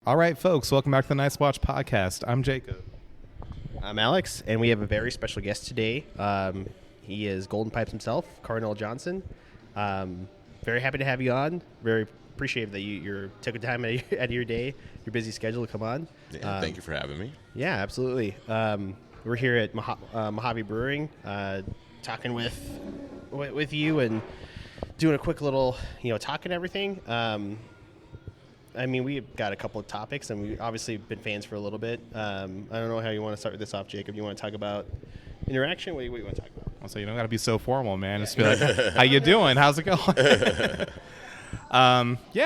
All right, folks, welcome back to the Nice Watch Podcast. I'm Jacob. I'm Alex, and we have a very special guest today. He is Golden Pipes himself, Carnell Johnson. Very happy to have you on. Very appreciative that you took a time out of your day, your busy schedule to come on. Yeah, thank you for having me. Yeah, absolutely. We're here at Mojave Brewing, talking with you and doing a quick little, talk and everything. I mean, we've got a couple of topics, and we've obviously been fans for a little bit. I don't know how you want to start this off, Jacob. You want to talk about interaction? What do you want to talk about? So you don't got to be so formal, man. Just be like, how you doing? How's it going?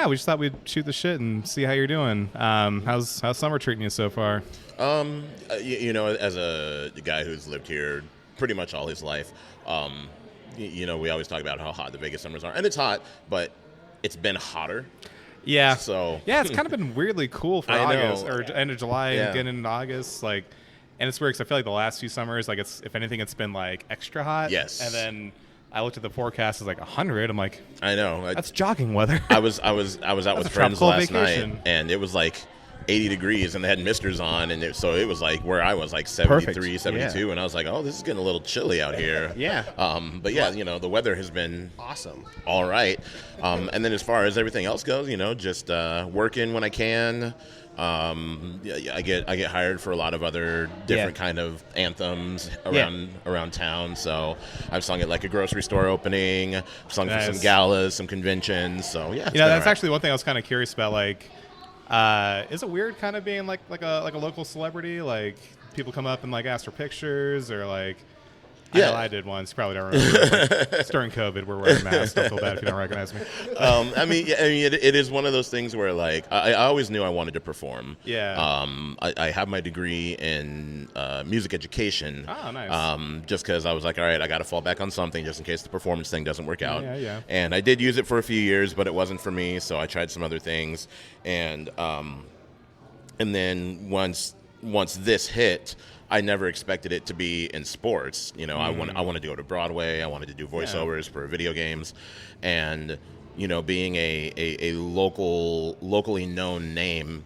We just thought we'd shoot the shit and see how you're doing. How's summer treating you so far? As a guy who's lived here pretty much all his life, we always talk about how hot the Vegas summers are. And it's hot, but it's been hotter. Yeah. So it's kind of been weirdly cool for August or end of July and getting into August. And it's weird because I feel like the last few summers, if anything, it's been extra hot. Yes. And then I looked at the forecast, it's 100. I'm like, I know. That's jogging weather. I was out with friends last night, and it was 80 degrees, and they had misters on, and so it was where I was 73, Perfect. 72, and I was like, oh, this is getting a little chilly out here. Yeah. But yeah, the weather has been Awesome. all right. And then as far as everything else goes, just working when I can. I get hired for a lot of other different kind of anthems around town. So I've sung at a grocery store opening, sung for some galas, some conventions. So yeah, that's actually one thing I was kind of curious about. Is it weird kind of being like a local celebrity? People come up and ask for pictures or I know I did once. Probably don't remember. It's during COVID. We're wearing masks. Don't feel bad if you don't recognize me. It is one of those things where I always knew I wanted to perform. Yeah. I have my degree in music education. Oh, nice. Just because I was like, all right, I got to fall back on something just in case the performance thing doesn't work out. Yeah. And I did use it for a few years, but it wasn't for me. So I tried some other things, and then once this hit, I never expected it to be in sports. I wanted to go to Broadway. I wanted to do voiceovers for video games, and being a locally known name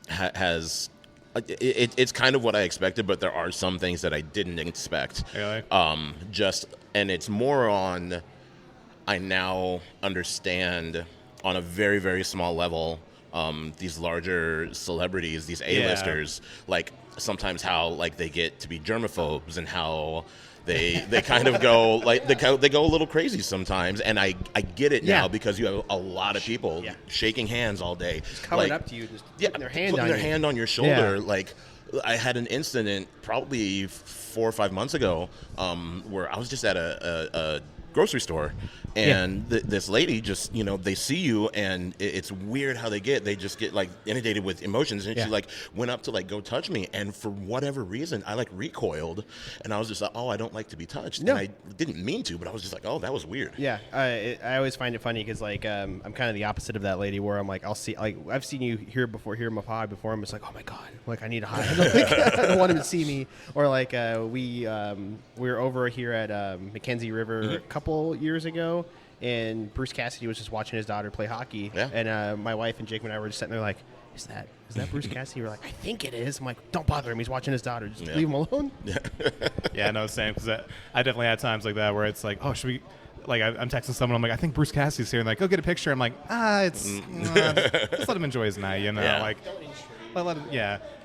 has it's kind of what I expected, but there are some things that I didn't expect. Really? And it's more on I now understand on a very, very small level these larger celebrities, these A-listers, sometimes how they get to be germaphobes and how they kind of go they go a little crazy sometimes, and I get it now because you have a lot of people shaking hands all day, just coming up to you, just putting their hand on your shoulder. I had an incident probably 4 or 5 months ago where I was just at a grocery store, and this lady just they see you, and it's weird how they just get inundated with emotions, and she went up to go touch me, and for whatever reason I recoiled, and I was just like, oh, I don't like to be touched. And I didn't mean to, but I was just like, oh, that was weird. I always find it funny because I'm kind of the opposite of that lady, where I'm I'll see I've seen you here in Mojave before. I'm just oh my god, I need to hide. I don't want him to see me. Or we were over here at Mackenzie River a couple years ago, and Bruce Cassidy was just watching his daughter play hockey, and my wife and Jake and I were just sitting there is that Bruce Cassidy? We're like, I think it is. I'm like, don't bother him. He's watching his daughter. Just leave him alone. No, same. Because I definitely had times like that where it's oh, should we? I'm texting someone. I'm like, I think Bruce Cassidy's here, and go get a picture. I'm like, just let him enjoy his night, let him,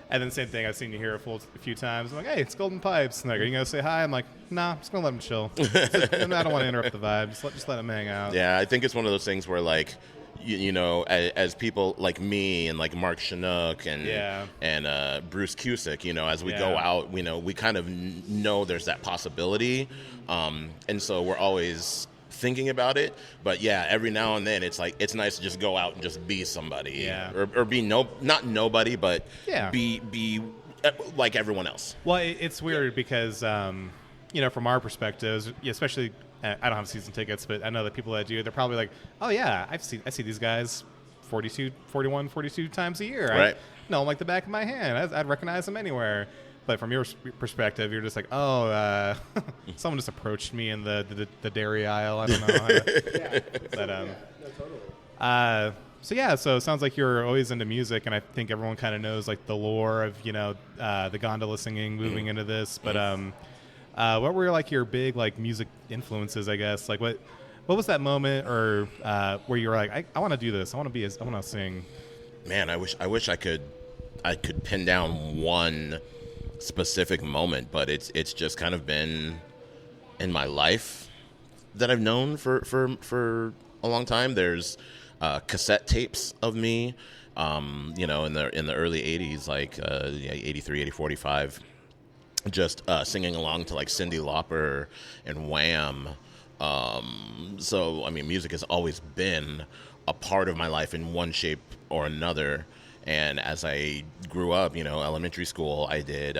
And then same thing, I've seen you here a few times. I'm like, hey, it's Golden Pipes. And are you going to say hi? I'm like, nah, I'm just going to let him chill. I don't want to interrupt the vibe. Just let him hang out. Yeah, I think it's one of those things where, as people like me and Mark Chinook and Bruce Cusick, as we go out, we kind of know there's that possibility. And so we're always thinking about it, but every now and then it's nice to just go out and just be somebody, or be not nobody, but be like everyone else. Well, it's weird because from our perspectives, especially I don't have season tickets, but I know that people that do, they're probably like, oh yeah, I see these guys 42 times a year. Right. I know them like the back of my hand. I'd recognize them anywhere. But from your perspective, you're just like, oh, someone just approached me in the dairy aisle. I don't know. Totally. So it sounds like you're always into music, and I think everyone kind of knows like the lore of the gondola singing moving into this. But what were like your big like music influences? I guess like what was that moment or where you were like I want to do this, I want to sing. Man, I wish I could pin down one specific moment, but it's just kind of been in my life that I've known for a long time. There's cassette tapes of me, in the early 80s, like 83, 84, 85, just singing along to like Cyndi Lauper and Wham. So, I mean, music has always been a part of my life in one shape or another. And as I grew up, elementary school, I did,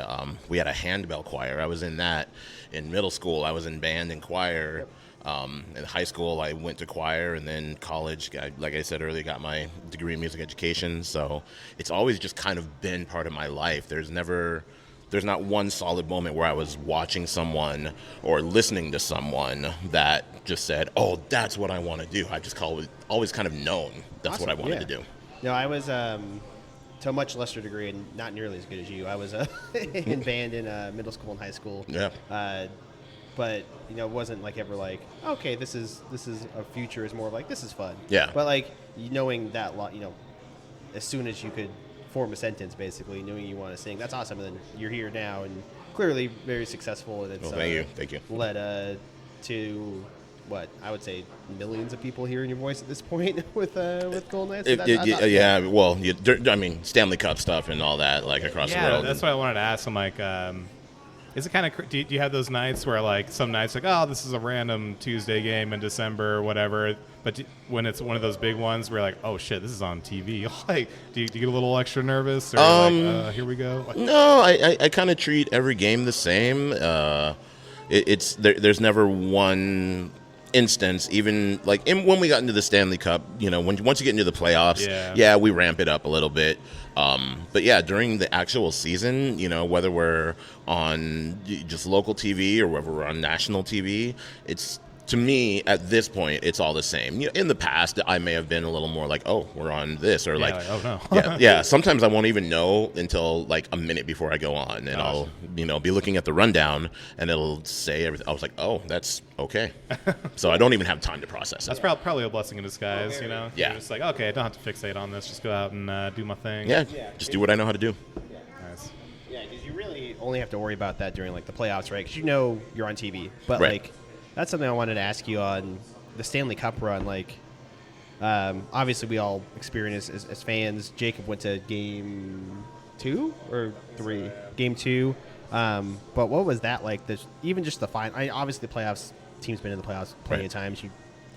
we had a handbell choir. I was in that. In middle school, I was in band and choir. Yep. In high school, I went to choir, and then college, like I said earlier, got my degree in music education. So it's always just kind of been part of my life. There's not one solid moment where I was watching someone or listening to someone that just said, oh, that's what I want to do. I just always kind of known that's what I wanted to do. No, I was, to a much lesser degree and not nearly as good as you, I was in band in middle school and high school. Yeah. But it wasn't like ever like, okay, this is a future. Is more like, this is fun. Yeah. But like knowing that as soon as you could form a sentence, basically knowing you want to sing, that's awesome. And then you're here now and clearly very successful. And it's thank you. Led to what I would say millions of people hearing your voice at this point with Golden Knights. Stanley Cup stuff and all that, like across the world. Yeah, that's what I wanted to ask. I'm like, is it kind of? Do you have those nights where like some nights like, oh, this is a random Tuesday game in December or whatever, but when it's one of those big ones where you're like, oh shit, this is on TV. Like, do you get a little extra nervous or here we go? No, I kind of treat every game the same. There's never one instance, even like when we got into the Stanley Cup, once you get into the playoffs, we ramp it up a little bit. But yeah, during the actual season, whether we're on just local TV or whether we're on national TV, to me, at this point, it's all the same. In the past, I may have been a little more like, oh, we're on this, or oh no. yeah. Sometimes I won't even know until like a minute before I go on, and I'll, be looking at the rundown, and it'll say everything. I was like, oh, that's okay. So I don't even have time to process it. That's probably a blessing in disguise, Yeah. You're just like, okay, I don't have to fixate on this. Just go out and do my thing. Yeah, just do what I know how to do. Nice. Yeah, because you really only have to worry about that during like the playoffs, right? Because you're on TV, but right. like. That's something I wanted to ask you on the Stanley Cup run. Like, obviously, we all experienced as fans. Jacob went to Game 2 or 3? Game 2. But what was that like? Even just the final. Obviously, the playoffs. Team's been in the playoffs plenty of times.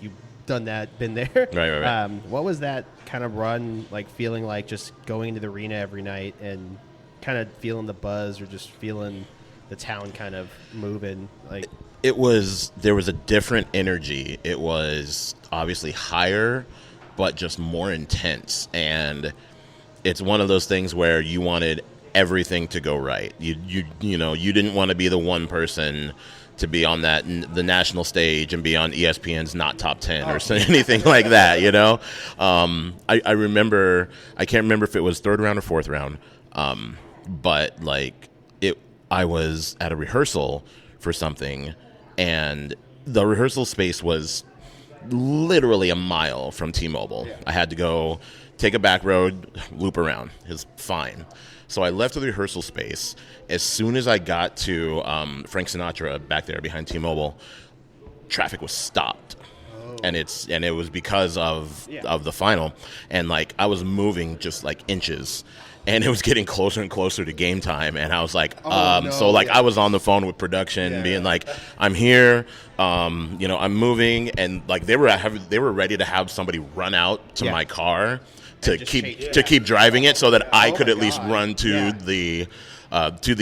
You've done that, been there. Right. What was that kind of run like? Feeling like just going into the arena every night and kind of feeling the buzz, or just feeling the town kind of moving, like. There was a different energy. It was obviously higher, but just more intense. And it's one of those things where you wanted everything to go right. You didn't want to be the one person to be on the national stage and be on ESPN's Not Top 10 or anything like that. I remember, I can't remember if it was third round or fourth round, but like I was at a rehearsal for something. And the rehearsal space was literally a mile from T-Mobile. Yeah. I had to go take a back road, loop around. It was fine. So I left the rehearsal space. As soon as I got to Frank Sinatra back there behind T-Mobile, traffic was stopped. Oh. And it was because of the final. And like I was moving just like inches. And it was getting closer and closer to game time, and I was like, I was on the phone with production, being like, "I'm here, I'm moving," and like they were ready to have somebody run out to my car to keep driving it, so that I could at least run to the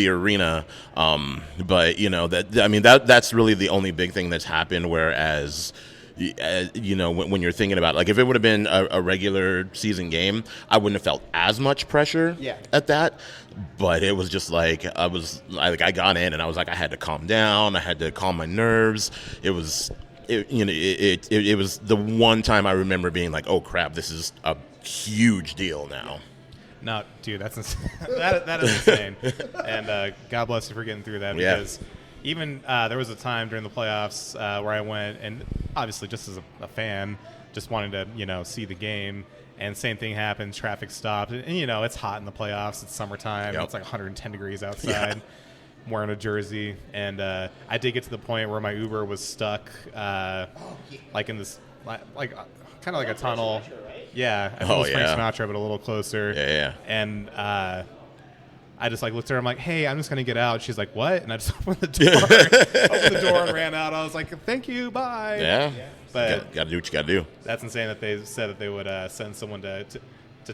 arena. But that's really the only big thing that's happened. Whereas. When you're thinking about, like, if it would have been a regular season game, I wouldn't have felt as much pressure at that. But it was just like I got in and I was like, I had to calm down. I had to calm my nerves. It was the one time I remember being like, oh crap, this is a huge deal now. No, dude, that's that is insane. And God bless you for getting through that, because even there was a time during the playoffs where I went, and obviously just as a fan, just wanting to see the game. And same thing happened. Traffic stopped, and it's hot in the playoffs. It's summertime. It's like 110 degrees outside. I'm wearing a jersey, and I did get to the point where my Uber was stuck, like in this, like kind of like a tunnel. Yeah, I think it was Frank Sinatra, but a little closer. Yeah. And I just looked at her. I'm like, "Hey, I'm just gonna get out." She's like, "What?" And I just opened the door, and ran out. I was like, "Thank you, bye." Yeah. But got to do what you got to do. That's insane that they said that they would send someone to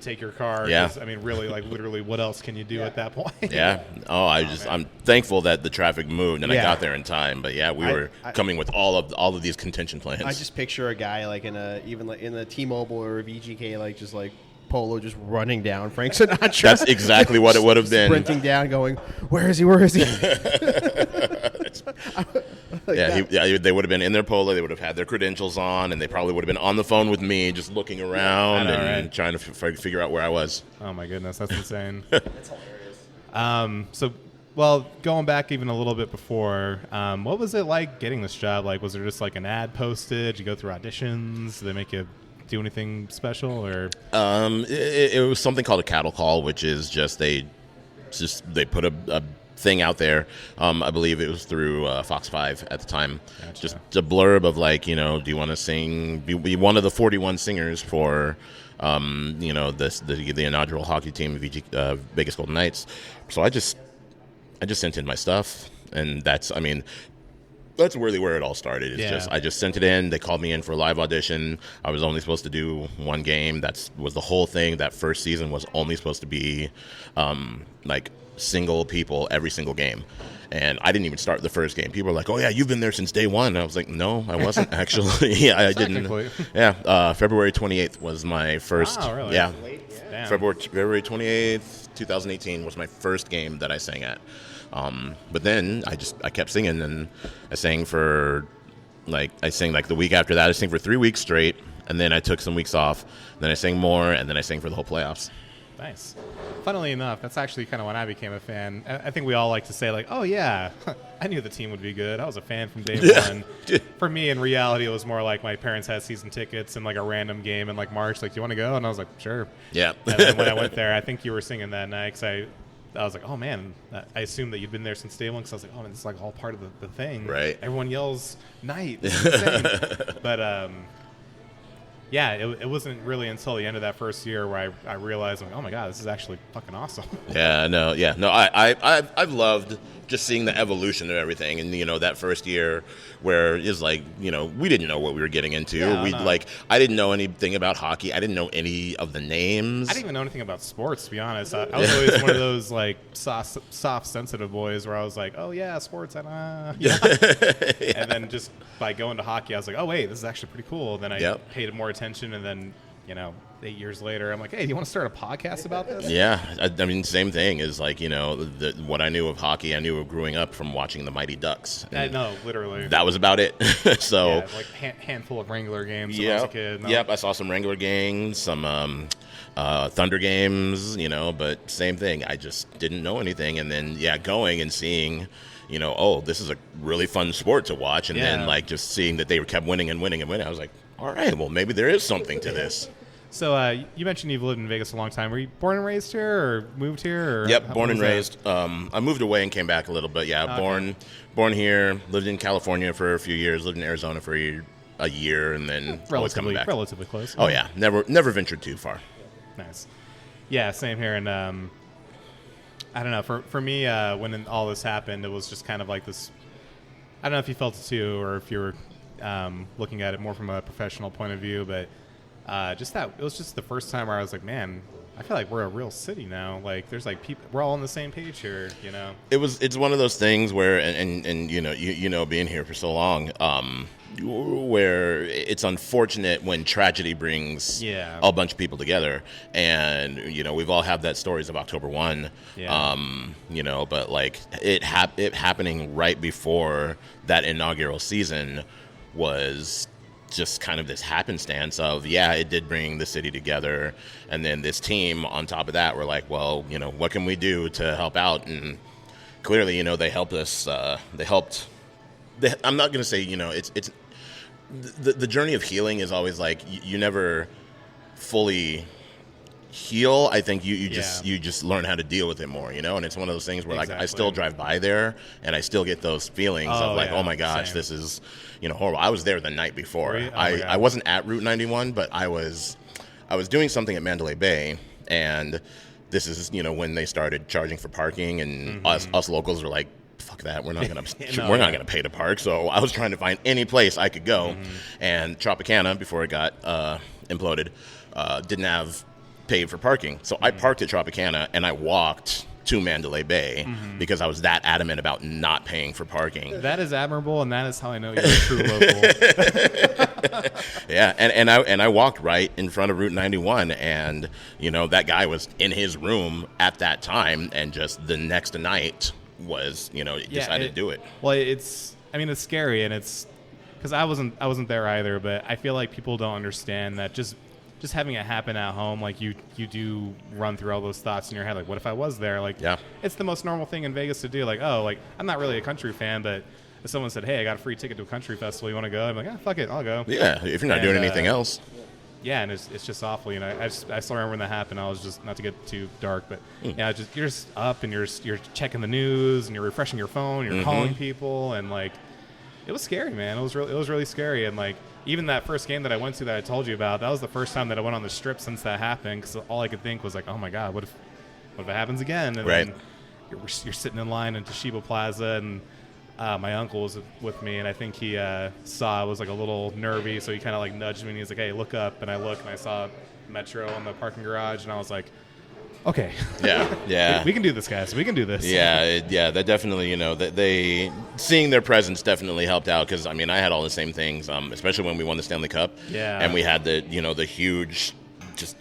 take your car. Yeah. I mean, really, literally, what else can you do at that point? Yeah. Oh, I'm thankful that the traffic moved and I got there in time. But we were coming with all of these contention plans. I just picture a guy in a T-Mobile or a VGK just polo just running down Frank Sinatra. That's exactly what it would have been. Sprinting down, going, "Where is he? Where is he?" They would have been in their polo. They would have had their credentials on, and they probably would have been on the phone with me, just looking around and trying to figure out where I was. Oh my goodness, that's insane. That's hilarious. Well, going back even a little bit before, what was it like getting this job? Was there just an ad posted? Did you go through auditions? Did they make you do anything special, or? It was something called a cattle call, which is they put a thing out there. I believe it was through Fox 5 at the time. Gotcha. Just a blurb of do you want to sing? Be one of the 41 singers for the inaugural hockey team of Vegas Golden Knights. So I just sent in my stuff, and that's really where it all started. I just sent it in. They called me in for a live audition. I was only supposed to do one game. That was the whole thing. That first season was only supposed to be single people every single game. And I didn't even start the first game. People were like, "Oh yeah, you've been there since day one." And I was like, "No, I wasn't actually." I didn't. Yeah, February 28th was my first. Oh, really? Yeah, Damn. February 28th, 2018 was my first game that I sang at. But then I kept singing, and I sang for the week after that. I sang for 3 weeks straight, and then I took some weeks off. Then I sang more, and then I sang for the whole playoffs. Nice. Funnily enough, that's actually kind of when I became a fan. I think we all like to say "Oh yeah, I knew the team would be good. I was a fan from day one." For me, in reality, it was more like my parents had season tickets and a random game in March. "Do you want to go?" And I was like, "Sure." Yeah. And then when I went there, I think you were singing that night, because I was like, "Oh man," I assumed that you'd been there since day one, because I was like, "Oh man, this is all part of the thing." Right. Everyone yells "Night." It's insane. But yeah, it wasn't really until the end of that first year where I realized, "Oh my god, this is actually fucking awesome." No, I've loved just seeing the evolution of everything, and that first year where it's we didn't know what we were getting into. I didn't know anything about hockey. I didn't know any of the names. I didn't even know anything about sports, to be honest. I was always one of those soft, sensitive boys where I was like, "Oh yeah, sports," and and then just by going to hockey, I was like, "Oh wait, this is actually pretty cool." Then I paid more attention, and then 8 years later, I'm like, "Hey, do you want to start a podcast about this?" Yeah, same thing is what I knew of hockey. I knew of growing up from watching the Mighty Ducks. No, literally. That was about it. So handful of Wrangler games when I was a kid. Yep, I saw some Wrangler games, some Thunder games, but same thing. I just didn't know anything, and then going and seeing. Oh, this is a really fun sport to watch, and then just seeing that they kept winning and winning and winning, I was like, all right, well, maybe there is something to this. So you mentioned you've lived in Vegas a long time. Were you born and raised here, or moved here? Or yep, born and raised. I moved away and came back a little bit. Yeah, okay. Born here, lived in California for a few years, lived in Arizona for a year, and then always coming back. Relatively close. Oh yeah, never ventured too far. Nice. Yeah, same here. And I don't know. For me, when all this happened, it was just kind of like this. I don't know if you felt it too, or if you were looking at it more from a professional point of view, but it was just the first time where I was like, man, I feel like we're a real city now. There's people, we're all on the same page here, It's one of those things where, and being here for so long, where it's unfortunate when tragedy brings a bunch of people together, and we've all had that stories of October 1, but it happening right before that inaugural season was just kind of this happenstance of, it did bring the city together. And then this team on top of that, we're like, well, what can we do to help out? And clearly, they helped us. I'm not going to say, it's the journey of healing is always like, you never fully heal. I think you just learn how to deal with it more, and it's one of those things where like I still drive by there and I still get those feelings of like, oh my gosh, this is horrible. I was there the night before. I wasn't at Route 91, but I was doing something at Mandalay Bay, and this is when they started charging for parking, and us locals were like, fuck that, we're not gonna pay to park. So I was trying to find any place I could go, and Tropicana, before it got imploded, didn't have paid for parking. So I parked at Tropicana and I walked to Mandalay Bay because I was that adamant about not paying for parking. That is admirable, and that is how I know you're a true local. Yeah, and I walked right in front of Route 91, and that guy was in his room at that time, and just the next night was decided to do it. Well, it's scary, and it's because I wasn't there either, but I feel like people don't understand that just having it happen at home, like you do run through all those thoughts in your head, like what if I was there? Like, it's the most normal thing in Vegas to do. Like, oh, like I'm not really a country fan, but if someone said, hey, I got a free ticket to a country festival, you want to go? I'm like, fuck it, I'll go. Yeah, if you're not doing anything else. Yeah, and it's just awful. I still remember when that happened. I was just, not to get too dark, but you're just up and you're checking the news and you're refreshing your phone, you're calling people, and like it was scary, man. It was really scary, and like even that first game that I went to that I told you about, that was the first time that I went on the Strip since that happened, because all I could think was like, oh my God, what if it happens again? And then you're sitting in line in Toshiba Plaza, and my uncle was with me, and I think he saw I was like a little nervy, so he kind of like nudged me, and he's like, hey, look up. And I looked, and I saw Metro in the parking garage, and I was like, okay. Yeah. we can do this, guys. We can do this. Yeah. That definitely, they seeing their presence definitely helped out, because I had all the same things, especially when we won the Stanley Cup. Yeah. And we had the huge,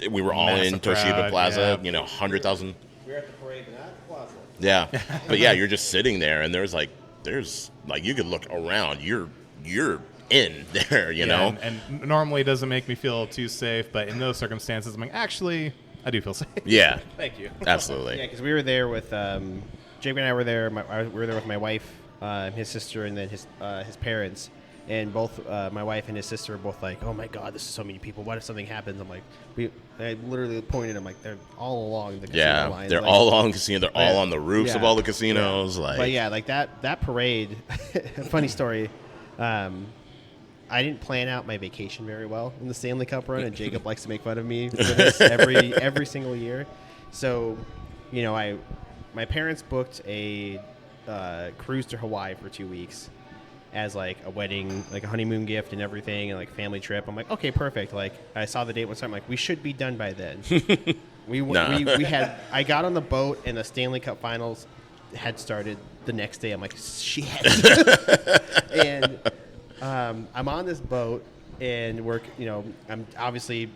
we were all in Toshiba Plaza, 100,000. We were at the parade, not at the plaza. Yeah. But yeah, you're just sitting there, and there's you could look around. You're in there, know. And normally it doesn't make me feel too safe, but in those circumstances, I'm like, actually, I do feel safe. Yeah. Thank you. Absolutely. Yeah, because we were there with Jake and I were there. We were there with my wife, his sister, and then his parents. And both my wife and his sister were both like, "Oh my God, this is so many people. What if something happens?" I'm like, I literally pointed. I'm like, they're all along the casino lines. They're all along casino. They're all on the roofs of all the casinos. Yeah. But yeah, like that parade. Funny story. I didn't plan out my vacation very well in the Stanley Cup run, and Jacob likes to make fun of me for this every single year. So, my parents booked a cruise to Hawaii for 2 weeks as like a wedding, like a honeymoon gift and everything, and like family trip. I'm like, okay, perfect. Like I saw the date one time, I'm like, we should be done by then. I got on the boat, and the Stanley Cup Finals had started the next day. I'm like, shit. And I'm on this boat, and I'm obviously,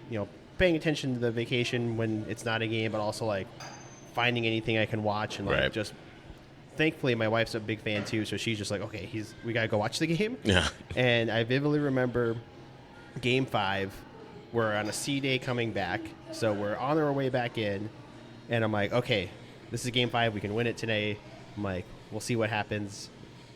paying attention to the vacation when it's not a game, but also like finding anything I can watch, and like just. Thankfully, my wife's a big fan too, so she's just like, okay, we gotta go watch the game. Yeah. And I vividly remember Game 5. We're on a sea day coming back, so we're on our way back in, and I'm like, okay, this is Game 5. We can win it today. I'm like, we'll see what happens.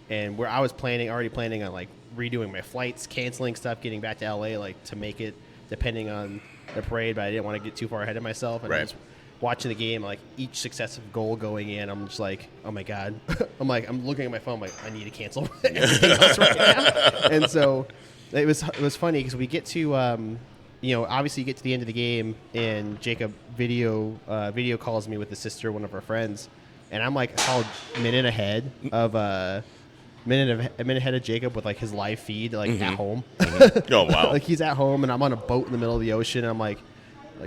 And I was already planning on like redoing my flights, canceling stuff, getting back to LA, like to make it depending on the parade, but I didn't want to get too far ahead of myself. And I was watching the game, like each successive goal going in, I'm just like, oh my God. I'm looking at my phone, like, I need to cancel everything else right now. And so it was funny because we get to, obviously you get to the end of the game, and Jacob video calls me with his sister, one of our friends, and I'm like a minute ahead of a minute ahead of Jacob with like his live feed, like at home. Oh wow! Like he's at home, and I'm on a boat in the middle of the ocean. And I'm like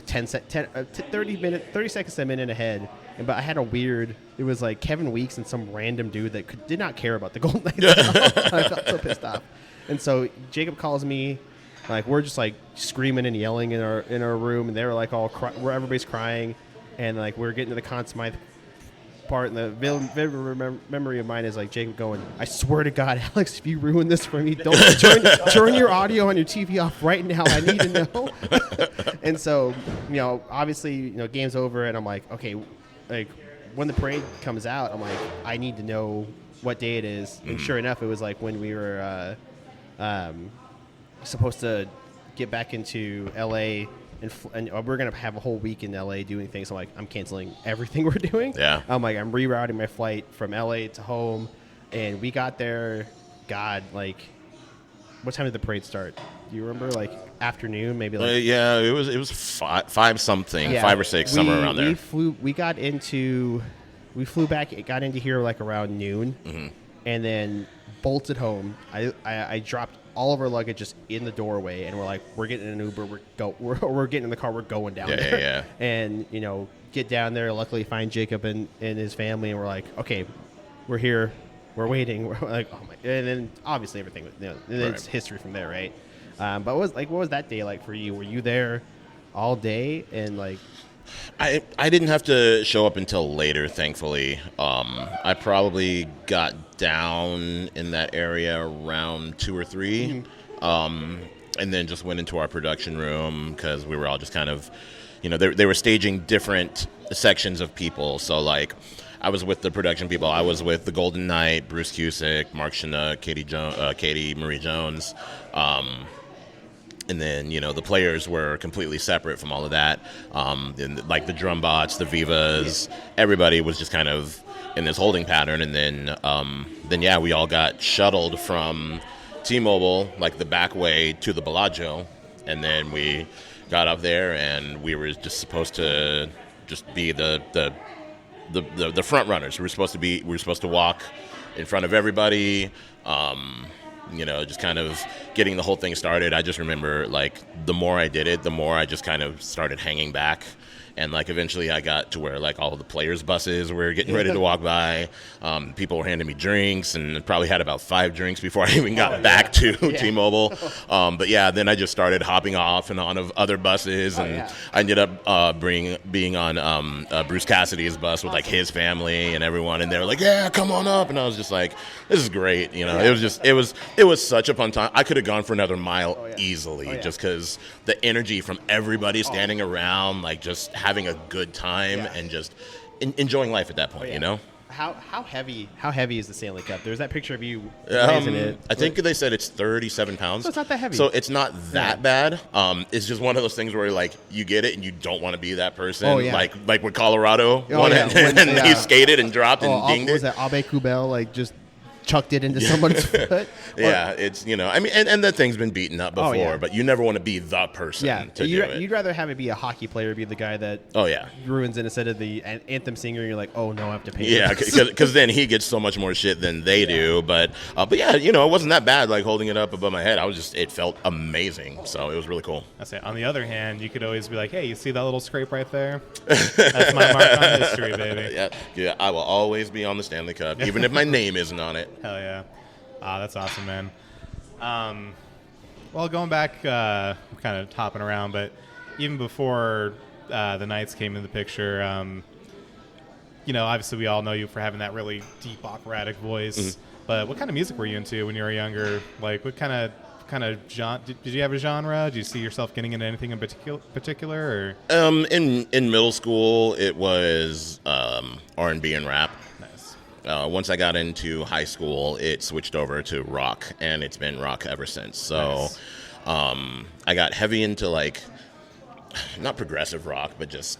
30 seconds to a minute ahead. But I had it was like Kevin Weeks and some random dude that did not care about the Golden Knights at all. I felt so pissed off. And so Jacob calls me, like we're just like screaming and yelling in our room, and they were like where everybody's crying, and like we're getting to the Conn Smythe part in the vivid memory of mine is like Jacob going, I swear to God, Alex, if you ruin this for me, don't turn your audio on your TV off right now. I need to know. And so, obviously, game's over, and I'm like, okay, like when the parade comes out, I'm like, I need to know what day it is. And sure enough, it was like when we were supposed to get back into LA. And we're going to have a whole week in LA doing things. I'm like, I'm canceling everything we're doing. Yeah. I'm like, I'm rerouting my flight from LA to home. And we got there, what time did the parade start? Do you remember? Like afternoon, maybe like. Yeah, it was five something, 5 or 6, somewhere around there. We flew back, got into here like around noon, and then bolted home. I dropped all of our luggage just in the doorway, and we're like, we're getting an Uber, we're getting in the car, we're going down there. Yeah. And get down there, luckily find Jacob and his family, and we're like, okay, we're here, we're waiting. We're like, oh my, and then obviously everything, and then it's history from there, right? But what was that day like for you? Were you there all day? And like, I didn't have to show up until later, thankfully. I probably got down in that area around 2 or 3, and then just went into our production room because we were all just kind of, they were staging different sections of people. So like, I was with the production people. I was with the Golden Knight, Bruce Cusick, Mark Chinook, Katie Marie Jones. And then, the players were completely separate from all of that. And like the drum bots, the Vivas, everybody was just kind of in this holding pattern. And then we all got shuttled from T-Mobile, like the back way, to the Bellagio. And then we got up there, and we were just supposed to just be the front runners. We were supposed to walk in front of everybody. Just kind of getting the whole thing started. I just remember, like, the more I did it, the more I just kind of started hanging back. And, like, eventually I got to where, like, all of the players' buses were getting ready to walk by. People were handing me drinks, and probably had about 5 drinks before I even got back to T-Mobile. But, then I just started hopping off and on of other buses. And I ended up being on Bruce Cassidy's bus with, like, his family and everyone. And they were like, yeah, come on up. And I was just like, this is great. It was such a fun time. I could have gone for another mile easily just because the energy from everybody standing around, like, just having a good time and just enjoying life at that point, How heavy is the Stanley Cup? There's that picture of you raising it. I think they said it's 37 pounds. So it's not that heavy. So it's not that bad. It's just one of those things where, like, you get it and you don't want to be that person. Like with Colorado won it, and he skated and dropped and dinged it. Was that Abe Kubel, like, just chucked it into someone's foot? It's, and that thing's been beaten up before, but you never want to be the person to do it. You'd rather have it be a hockey player, be the guy that ruins it instead of the anthem singer, and you're like, oh, no, I have to pay. Yeah, because then he gets so much more shit than they do. But it wasn't that bad, like, holding it up above my head. It felt amazing. So it was really cool. I say, on the other hand, you could always be like, hey, you see that little scrape right there? That's my mark on history, baby. Yeah, I will always be on the Stanley Cup, even if my name isn't on it. Hell yeah. That's awesome, man. Well, going back, kind of hopping around, but even before the Knights came into the picture, obviously we all know you for having that really deep operatic voice. But what kind of music were you into when you were younger? Like, what kind of genre? Did you have a genre? Did you see yourself getting into anything in particular? Or? In middle school, it was R&B and rap. Once I got into high school, it switched over to rock, and it's been rock ever since. So I got heavy into, like, not progressive rock, but just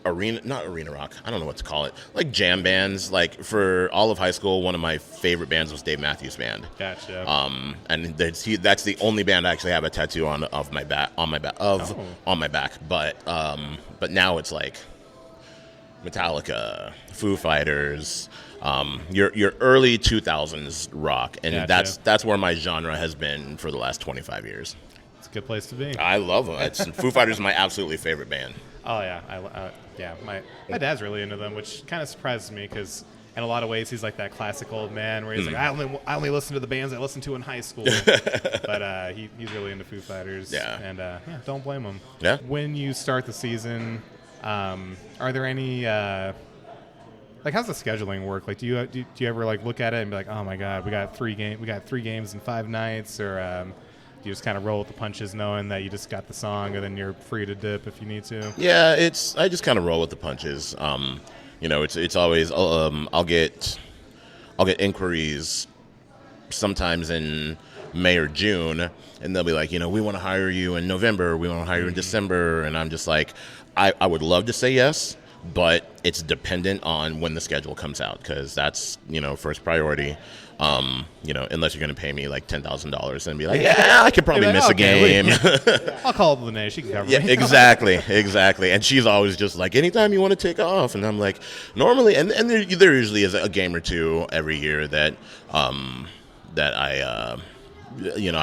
not arena rock. I don't know what to call it. Like jam bands. Like, for all of high school, one of my favorite bands was Dave Matthews Band. Gotcha. And that's the only band I actually have a tattoo on my back. But now it's like Metallica, Foo Fighters, your early 2000s rock, and that's where my genre has been for the last 25 years. It's a good place to be. I love them. Foo Fighters is my absolutely favorite band. Oh yeah, my dad's really into them, which kind of surprises me because in a lot of ways he's like that classic old man where he's like, I only listen to the bands I listened to in high school, but he's really into Foo Fighters. And don't blame him. Yeah. When you start the season, are there any Like, how's the scheduling work? Like, do you ever like look at it and be like, oh my god, we got three games in 5 nights, or do you just kind of roll with the punches, knowing that you just got the song, and then you're free to dip if you need to? Yeah, I just kind of roll with the punches. It's always I'll get inquiries sometimes in May or June, and they'll be like, we want to hire you in November, we want to hire you in December, and I'm just like, I would love to say yes, but it's dependent on when the schedule comes out, because that's, first priority. Unless you're going to pay me like $10,000 and be like, yeah, I could probably miss a game. I'll call Lynnae. She can cover me. Yeah, exactly. And she's always just like, anytime you want to take off. And I'm like, normally, and there usually is a game or two every year that I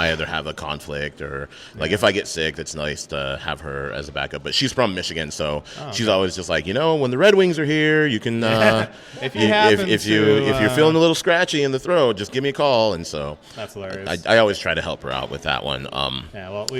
either have a conflict or like if I get sick, it's nice to have her as a backup. But she's from Michigan, so she's always just like, when the Red Wings are here, you can if you're feeling a little scratchy in the throat, just give me a call. And so that's hilarious. I always try to help her out with that one.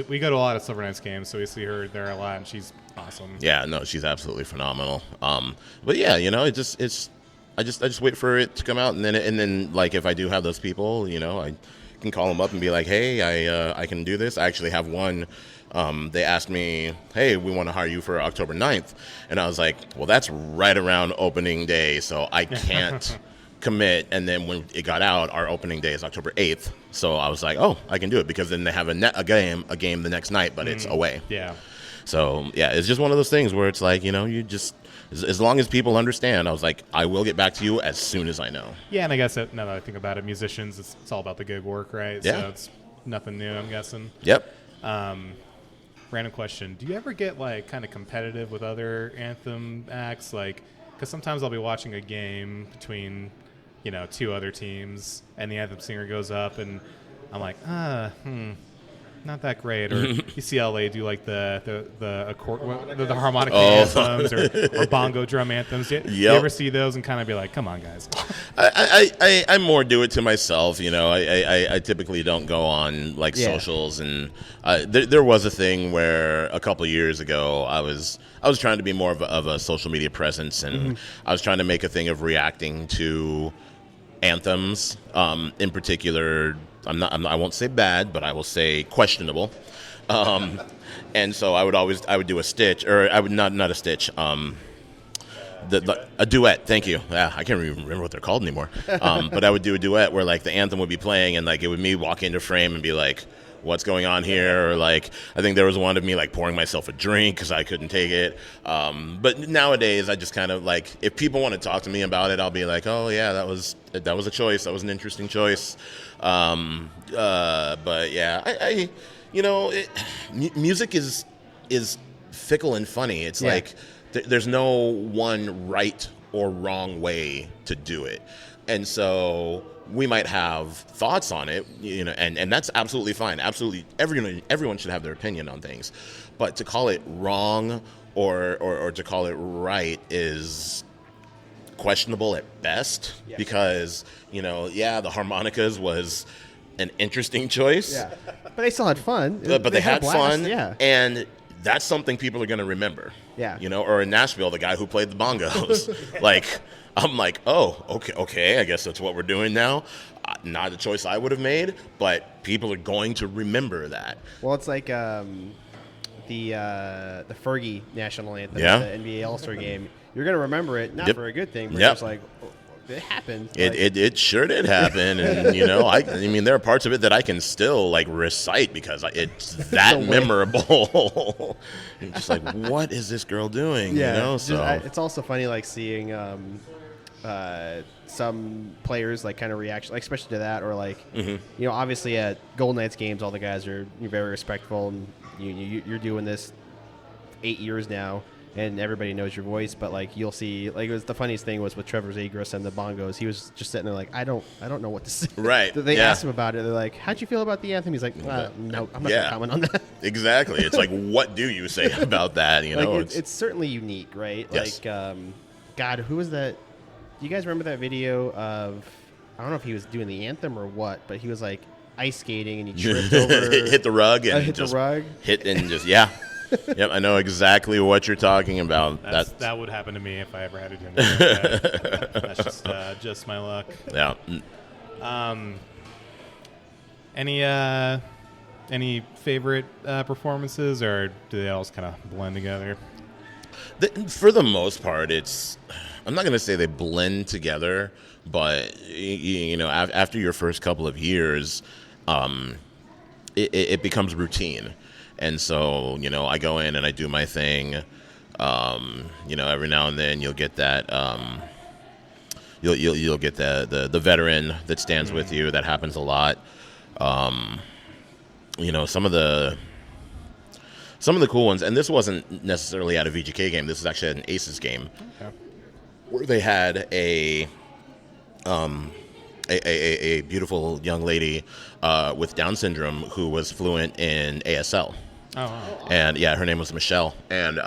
We go to a lot of Silver Knights games, so we see her there a lot, and she's awesome. Yeah, no, she's absolutely phenomenal. But yeah, I just wait for it to come out, and then like if I do have those people, I can call them up and be like, hey, I can do this. I actually have one. They asked me, hey, we want to hire you for October 9th. And I was like, well, that's right around opening day, so I can't commit. And then when it got out, our opening day is October 8th. So I was like, oh, I can do it, because then they have a game the next night, but it's away. Yeah. So, yeah, it's just one of those things where it's like, you just – as long as people understand, I was like, I will get back to you as soon as I know. Yeah, and I guess now that I think about it, musicians, it's all about the gig work, right? Yeah. So it's nothing new, I'm guessing. Yep. Random question. Do you ever get, like, kind of competitive with other anthem acts? Like, because sometimes I'll be watching a game between, 2 other teams, and the anthem singer goes up, and I'm like, not that great. Or you see LA do like the harmonic anthems or bongo drum anthems. You ever see those and kind of be like, come on, guys? I more do it to myself. I typically don't go on like socials, and there was a thing where a couple years ago I was trying to be more of a social media presence, and I was trying to make a thing of reacting to anthems, in particular. I won't say bad, but I will say questionable. And so I would do a stitch, or I would not a stitch. A duet. Thank you. Yeah, I can't even remember what they're called anymore. But I would do a duet where like the anthem would be playing, and like it would me walk into frame and be like, what's going on here? Or like, I think there was one of me like pouring myself a drink because I couldn't take it. But nowadays I just kind of like, if people want to talk to me about it, I'll be like, oh yeah, that was a choice. That was an interesting choice. But yeah, music is fickle and funny. It's like there's no one right or wrong way to do it. And so we might have thoughts on it, and that's absolutely fine. Absolutely, everyone should have their opinion on things. But to call it wrong or to call it right is questionable at best, because the harmonicas was an interesting choice, but they still had fun. But they had fun, yeah, and that's something people are going to remember. Or in Nashville, the guy who played the bongos, like. I'm like, oh, okay, I guess that's what we're doing now. Not a choice I would have made, but people are going to remember that. Well, it's like the Fergie national anthem, the NBA All-Star game. You're going to remember it, not for a good thing, but it's like, it happened. It sure did happen, and I mean, there are parts of it that I can still like recite because it's that memorable. You're just like, what is this girl doing? So it's also funny like seeing some players like kind of reaction, like especially to that, or like obviously at Golden Knights games, all the guys are very respectful, and you're doing this 8 years now, and everybody knows your voice. But like you'll see, like it was the funniest thing was with Trevor Zegras and the bongos. He was just sitting there like, I don't know what to say. Right. They asked him about it. They're like, how'd you feel about the anthem? He's like, no, I'm not gonna comment on that. Exactly. It's like, what do you say about that? Like, it's certainly unique, right? Yes. Like, God, who was that? Do you guys remember that video of, I don't know if he was doing the anthem or what, but he was like ice skating and he tripped over. hit the rug and hit just the rug. Hit and just, Yep, I know exactly what you're talking about. That would happen to me if I ever had to do that. Just my luck. Yeah. Any favorite performances, or do they all just kind of blend together? For the most part, I'm not going to say they blend together, but after your first couple of years, it becomes routine. And so, I go in and I do my thing. Every now and then you'll get that, you'll get the veteran that stands with you. That happens a lot. Some of the cool ones, and this wasn't necessarily at a VGK game. This was actually at an Aces game, where they had a beautiful young lady with Down syndrome who was fluent in ASL. Oh, wow. And yeah, her name was Michelle, and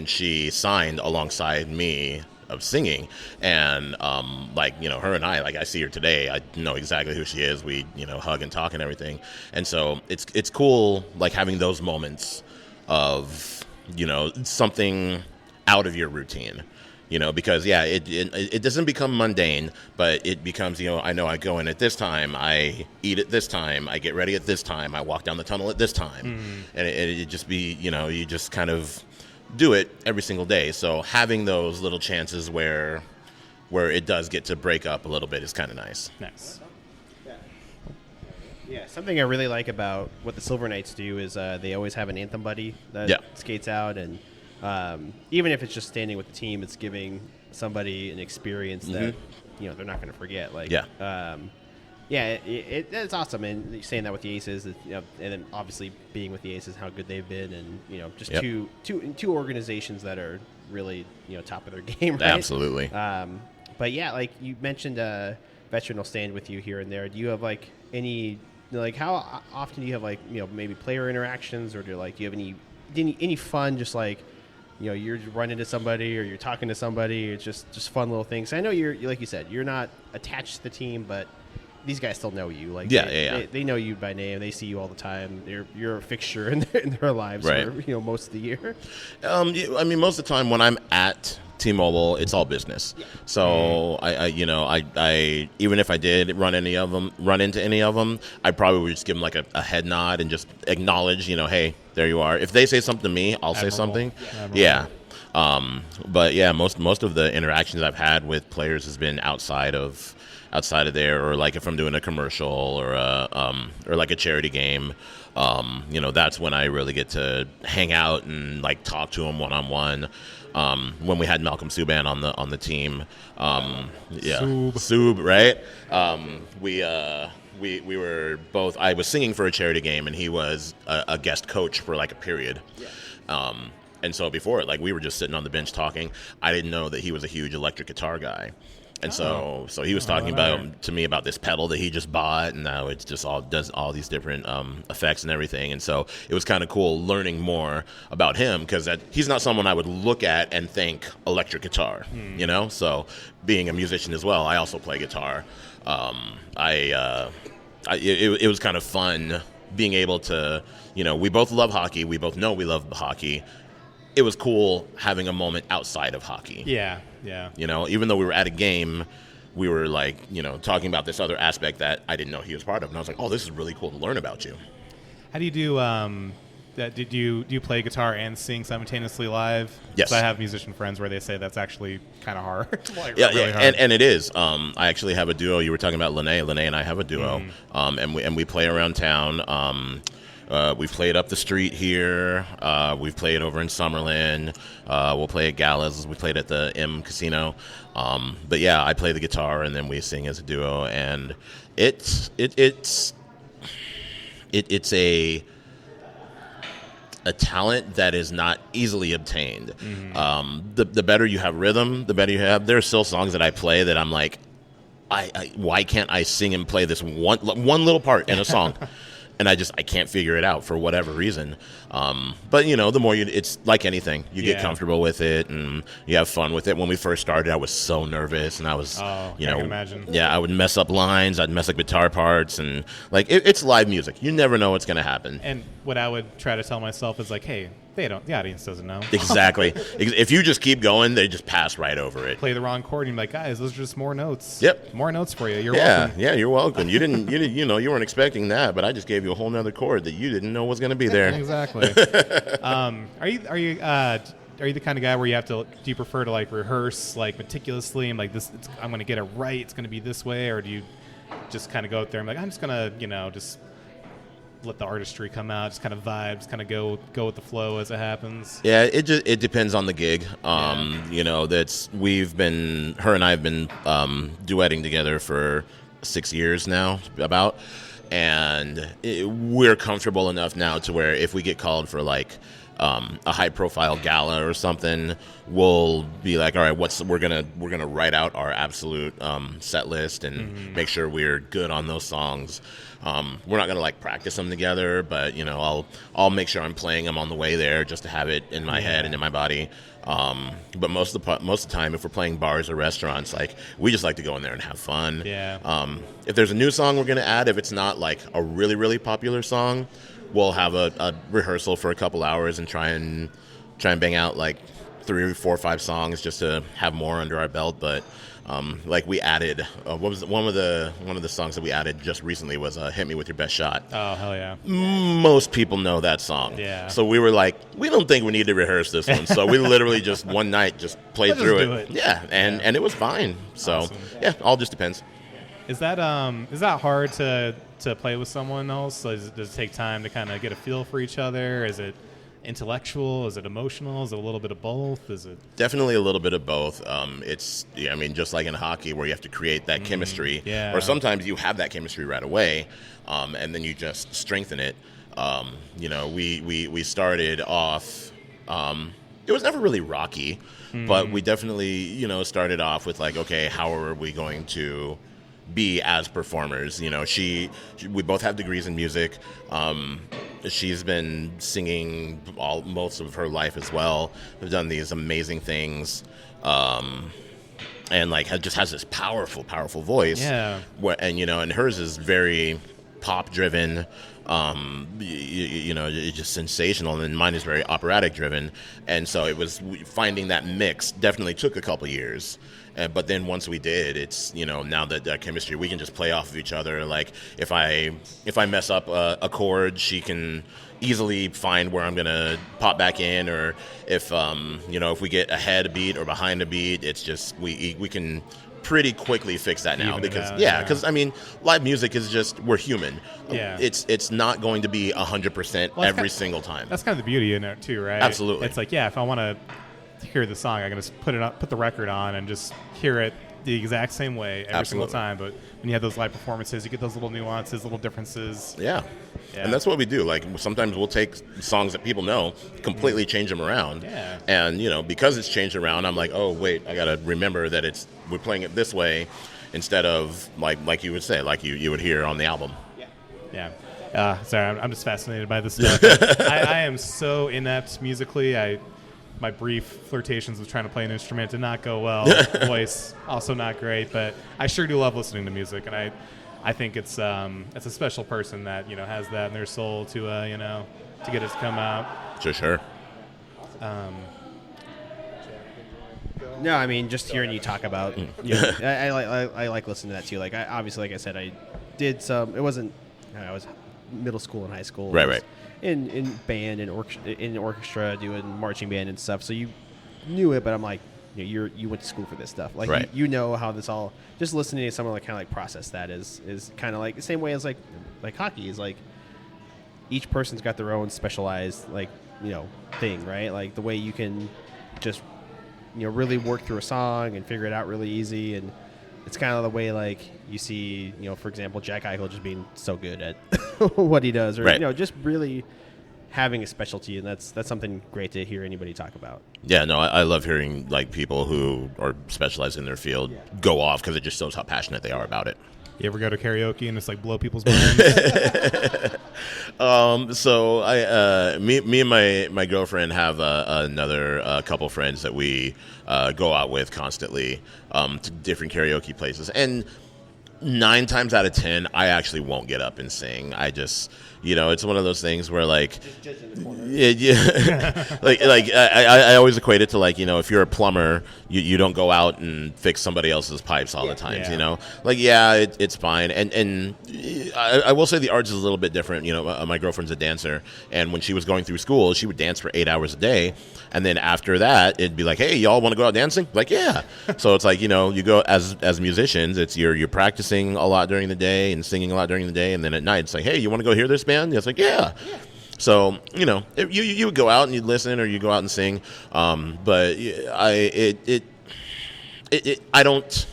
she signed alongside me of singing, and her and I see her today. I know exactly who she is. We hug and talk and everything, and so it's cool having those moments of something out of your routine. Because it doesn't become mundane, but it becomes, I know I go in at this time, I eat at this time, I get ready at this time, I walk down the tunnel at this time, and it just be, you just kind of do it every single day. So having those little chances where it does get to break up a little bit is kind of nice. Nice. Yeah, something I really like about what the Silver Knights do is they always have an anthem buddy that skates out, and even if it's just standing with the team, it's giving somebody an experience that they're not going to forget. It's awesome. And saying that with the Aces, and then obviously being with the Aces, how good they've been, and just two organizations that are really top of their game. Right? Absolutely. But yeah, you mentioned, veteran will stand with you here and there. Do you have any how often do you have maybe player interactions, or do you have any fun you're running into somebody or you're talking to somebody? It's just fun little things. I know you're like you said, you're not attached to the team, but these guys still know you. They know you by name. They see you all the time. You're a fixture in their lives for most of the year. Most of the time when I'm at T-Mobile, it's all business. Yeah. So I even if I did run into any of them, I probably would just give them a head nod and just acknowledge, hey, there you are. If they say something to me, I'll say something. Yeah. But yeah, most of the interactions I've had with players has been outside of there, or if I'm doing a commercial or a charity game. That's when I really get to hang out and talk to them one-on-one. When we had Malcolm Subban on the team, Sub, right? We were both. I was singing for a charity game, and he was a guest coach for a period. Yeah. And so before it, we were just sitting on the bench talking. I didn't know that he was a huge electric guitar guy. And so he was talking to me about this pedal that he just bought, and now it just does all these different effects and everything. And so it was kind of cool learning more about him, because he's not someone I would look at and think electric guitar, So being a musician as well, I also play guitar. It was kind of fun being able to, we both love hockey. We both know we love hockey. It was cool having a moment outside of hockey. Yeah. Even though we were at a game, we were talking about this other aspect that I didn't know he was part of, and I was like, "Oh, this is really cool to learn about you." How do you do that? Do you play guitar and sing simultaneously live? Yes. I have musician friends where they say that's actually kind of hard. Really hard. And it is. I actually have a duo. You were talking about Lynnae. Lynnae and I have a duo, and we play around town. We've played up the street here. We've played over in Summerlin. We'll play at Galas. We played at the M Casino. But yeah, I play the guitar, and then we sing as a duo. And it's a talent that is not easily obtained. The better you have rhythm, the better you have. There are still songs that I play that I'm like, why can't I sing and play this one little part in a song? And I can't figure it out for whatever reason. But the more it's like anything, you get comfortable with it and you have fun with it. When we first started, I was so nervous, and I was, I can imagine. Yeah, I would mess up lines, I'd mess up guitar parts, and it's live music. You never know what's going to happen. And what I would try to tell myself is hey, The audience doesn't know. Exactly. If you just keep going, they just pass right over it. Play the wrong chord, and you're like, guys, those are just more notes. Yep. More notes for you. You're welcome. Yeah, you're welcome. You didn't, you weren't expecting that, but I just gave you a whole nother chord that you didn't know was going to be there. Exactly. Are you the kind of guy where do you prefer to like rehearse like meticulously and like this? I'm going to get it right. It's going to be this way, or do you just kind of go out there and like I'm just going to just let the artistry come out, just kind of vibes, kind of go with the flow as it happens? Yeah, it depends on the gig. Her and I have been duetting together for 6 years now, about, and we're comfortable enough now to where if we get called for like a high profile gala or something, we'll be like, all right, we're gonna write out our absolute set list and make sure we're good on those songs. We're not gonna like practice them together, but I'll make sure I'm playing them on the way there just to have it in my head and in my body. But most of the time, if we're playing bars or restaurants, like we just like to go in there and have fun. Yeah. If there's a new song we're gonna add, if it's not like a really really popular song, we'll have a rehearsal for a couple hours and try and bang out like 3 or 4 or 5 songs just to have more under our belt. But like we added, what was one of the songs that we added just recently was "Hit Me With Your Best Shot." Oh hell yeah! Most people know that song. Yeah. So we were like, we don't think we need to rehearse this one. So we literally just one night just played through it. Yeah, and it was fine. So awesome. Yeah, all just depends. Is that hard to play with someone else? Does it take time to kind of get a feel for each other? Is it intellectual? Is it emotional? Is it a little bit of both? Is it definitely a little bit of both? Just like in hockey where you have to create that chemistry, or sometimes you have that chemistry right away, and then you just strengthen it. We started off. It was never really rocky, but we definitely started off with like, okay, how are we going to be as performers? We both have degrees in music. She's been singing most of her life as well. We've done these amazing things, and like just has this powerful voice. Yeah. And hers is very pop driven. It's just sensational, and mine is very operatic driven. And so it was finding that mix definitely took a couple years. But then once we did, it's now that chemistry, we can just play off of each other. Like if I mess up a chord, she can easily find where I'm gonna pop back in, or if we get ahead a beat or behind a beat, it's just we can pretty quickly fix that now. Because I mean, live music is just, we're human. Yeah. It's not going to be 100% every single time. That's kind of the beauty in it too, right? Absolutely. It's like, if I want to hear the song, I can just put the record on and just hear it the exact same way every single time. But when you have those live performances, you get those little nuances, little differences. Yeah. And that's what we do. Like sometimes we'll take songs that people know, completely change them around. Yeah. And because it's changed around, I'm like, oh wait, I gotta remember that we're playing it this way instead of like you would say, like you would hear on the album. Yeah. Sorry, I'm just fascinated by this stuff. I am so inept musically. My brief flirtations with trying to play an instrument did not go well. Voice also not great, but I sure do love listening to music, and I think it's a special person that has that in their soul to to get it to come out. Sure. No, I mean just hearing you talk about. I like listening to that too. Like obviously, like I said, I did some. It wasn't. I was middle school and high school. Right. In band and in orchestra, doing marching band and stuff. So you knew it, but I'm like, you went to school for this stuff. Like right. you know how this all. Just listening to someone like kind of like process that is kind of like the same way as like hockey is like. Each person's got their own specialized thing, right? Like the way you can just really work through a song and figure it out really easy, and it's kind of the way like you see for example Jack Eichel just being so good at what he does, or right. Just really having a specialty, and that's something great to hear anybody talk about. Yeah, no, I love hearing like people who are specialized in their field go off, because it just shows how passionate they are about it. You ever go to karaoke and just like blow people's minds? So me and my girlfriend have another couple friends that we go out with constantly to different karaoke places, and 9 times out of 10, I actually won't get up and sing. I just, it's one of those things where like, I always equate it to like, if you're a plumber, you don't go out and fix somebody else's pipes all the time. It's fine. And I will say the arts is a little bit different. My girlfriend's a dancer, and when she was going through school, she would dance for 8 hours a day. And then after that, it'd be like, hey, y'all want to go out dancing? Like, yeah. So it's like, you go as musicians, it's you're practicing a lot during the day and singing a lot during the day. And then at night, it's like, hey, you want to go hear this band? It's like, yeah. So, you would go out and you'd listen, or you go out and sing. But I don't,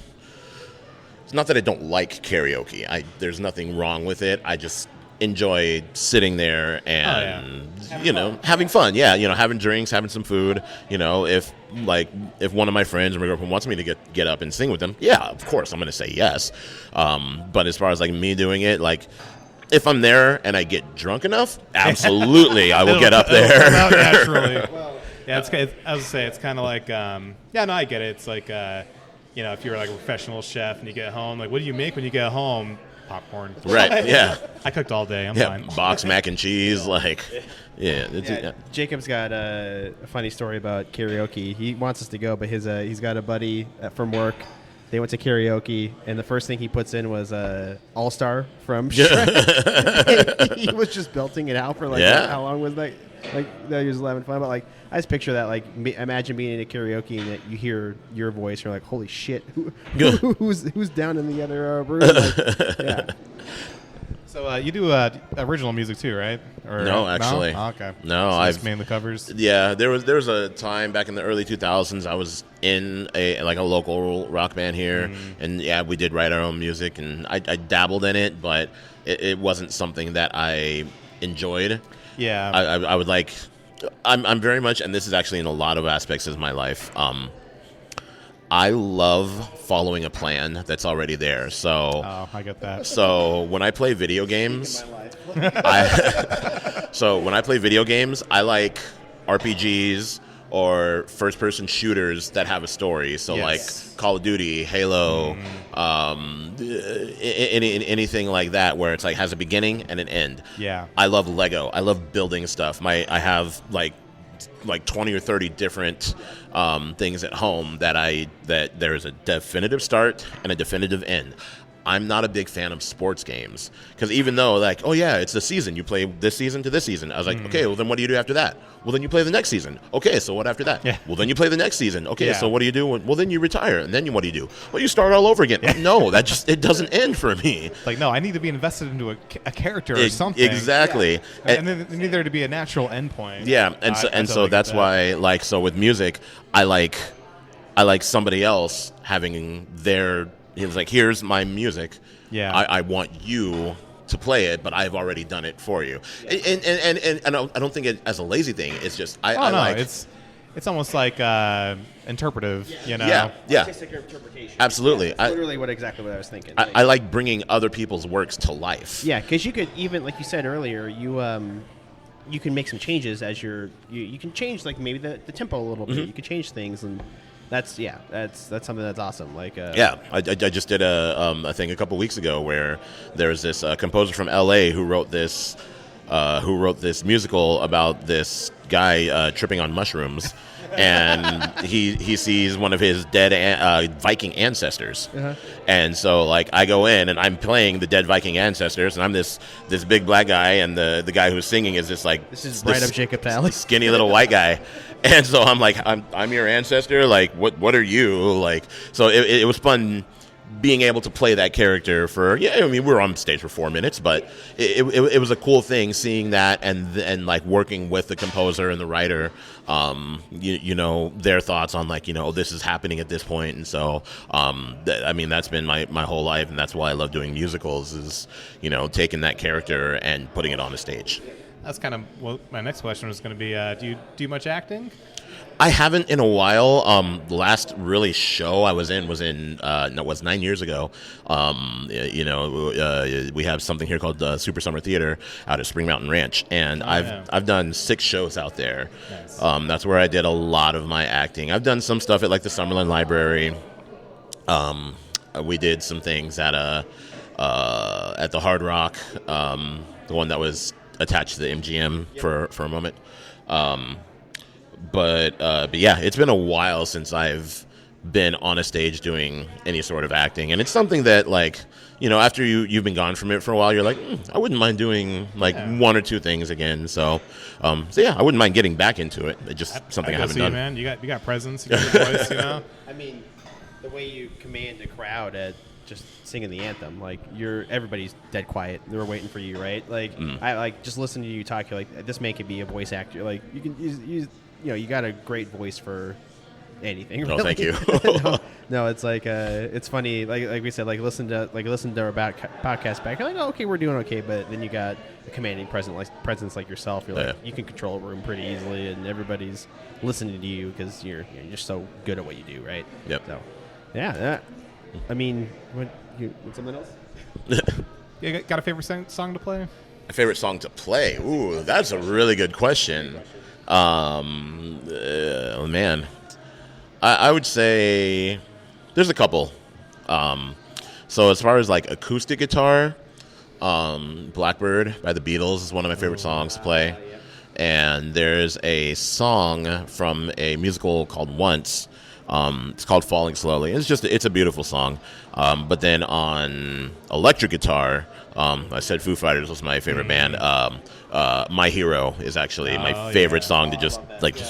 it's not that I don't like karaoke. There's nothing wrong with it. I just enjoy sitting there and having fun. Having drinks, having some food. If one of my friends or my girlfriend wants me to get up and sing with them, yeah, of course I'm going to say yes. But as far as like me doing it, like if I'm there and I get drunk enough, absolutely I will get up there. It'll come out naturally. Yeah, I was say it's kind of like I get it. It's like if you're like a professional chef and you get home, like what do you make when you get home? Popcorn. Right, yeah. I cooked all day. I'm fine. Box mac and cheese, Jacob's got a funny story about karaoke. He wants us to go, but he's got a buddy from work. They went to karaoke, and the first thing he puts in was All-Star from Shrek. He was just belting it out for how long was that? Like he was having fun, but like I just picture that. Like imagine being in a karaoke and that you hear your voice, and you're like, "Holy shit, who's down in the other room?" So you do original music too, right? Or, no, actually. No? Oh, okay. No, so I've mainly covers. Yeah, there was a time back in the early 2000s I was in a local rock band here, and we did write our own music, and I dabbled in it, but it wasn't something that I enjoyed. Yeah, I would like. I'm very much, and this is actually in a lot of aspects of my life. I love following a plan that's already there. So, I get that. So when I play video games, I like RPGs or first-person shooters that have a story. So like Call of Duty, Halo, anything like that where it's like has a beginning and an end. Yeah. I love Lego. I love building stuff. I have like 20 or 30 different things at home that there's a definitive start and a definitive end. I'm not a big fan of sports games because even though it's the season, you play this season to this season. I was like, okay, well then what do you do after that? Well then you play the next season. Okay, so what after that? Yeah. Well then you play the next season. Okay, so what do you do? Well then you retire, and then what do you do? Well you start all over again. Yeah. No, it doesn't end for me. Like no, I need to be invested into a character or something. Exactly. Yeah. And then need there to be a natural endpoint. Yeah, and so that's why so with music, I like somebody else having their. He was like, here's my music. Yeah. I want you to play it, but I've already done it for you. And I don't think it as a lazy thing. It's just it's almost like interpretive, Yeah. Artistic interpretation. Absolutely. Yeah, that's literally exactly what I was thinking. I like bringing other people's works to life. Yeah, because you could even, like you said earlier, you can make some changes as you can change like maybe the tempo a little bit. You can change things and. That's something that's awesome. Like I just did a thing a couple weeks ago where there's this composer from L.A. who wrote this musical about this guy tripping on mushrooms, and he sees one of his dead Viking ancestors, and so like I go in and I'm playing the dead Viking ancestors, and I'm this big black guy, and the guy who's singing is this right up Jacob's alley, skinny little white guy. And so I'm like, I'm your ancestor. Like, what are you? Like, so it was fun being able to play that character for. Yeah, I mean, we were on stage for 4 minutes, but it was a cool thing seeing that and like working with the composer and the writer. Their thoughts on like this is happening at this point, and so that's been my whole life, and that's why I love doing musicals is taking that character and putting it on a stage. That's kind of what my next question was going to be. Do you do much acting? I haven't in a while. The last really show I was in was 9 years ago. We have something here called Super Summer Theater out at Spring Mountain Ranch, and I've done 6 shows out there. Nice. That's where I did a lot of my acting. I've done some stuff at like the Summerlin Library. we did some things at the Hard Rock, the one that was attached to the MGM for a moment. But yeah, it's been a while since I've been on a stage doing any sort of acting, and it's something that, like, you know, after you've been gone from it for a while, you're like, I wouldn't mind doing like one or two things again. So yeah, I wouldn't mind getting back into it. It's just something I haven't done. Man, you got presence, you got your voice, you know. I mean, the way you command a crowd at just singing the anthem, like everybody's dead quiet. They're waiting for you, right? Like I like just listening to you talk. You're like, this man could be a voice actor. Like you can use you know, you got a great voice for anything. Really. Oh, thank you. no, it's like it's funny. Like we said, like listen to our podcast back. You're like, oh, okay, we're doing okay. But then you got a commanding presence like yourself. You're like, you can control a room pretty easily, and everybody's listening to you because you're just so good at what you do, right? Yep. So, yeah. I mean, what something else? Yeah, got a favorite song to play? A favorite song to play? Ooh, that's a really good question. Man, I would say there's a couple. So as far as like acoustic guitar, Blackbird by the Beatles is one of my favorite songs to play. And there's a song from a musical called Once. It's called Falling Slowly. It's a beautiful song. But then on electric guitar, I said Foo Fighters was my favorite band. My Hero is actually my favorite song to just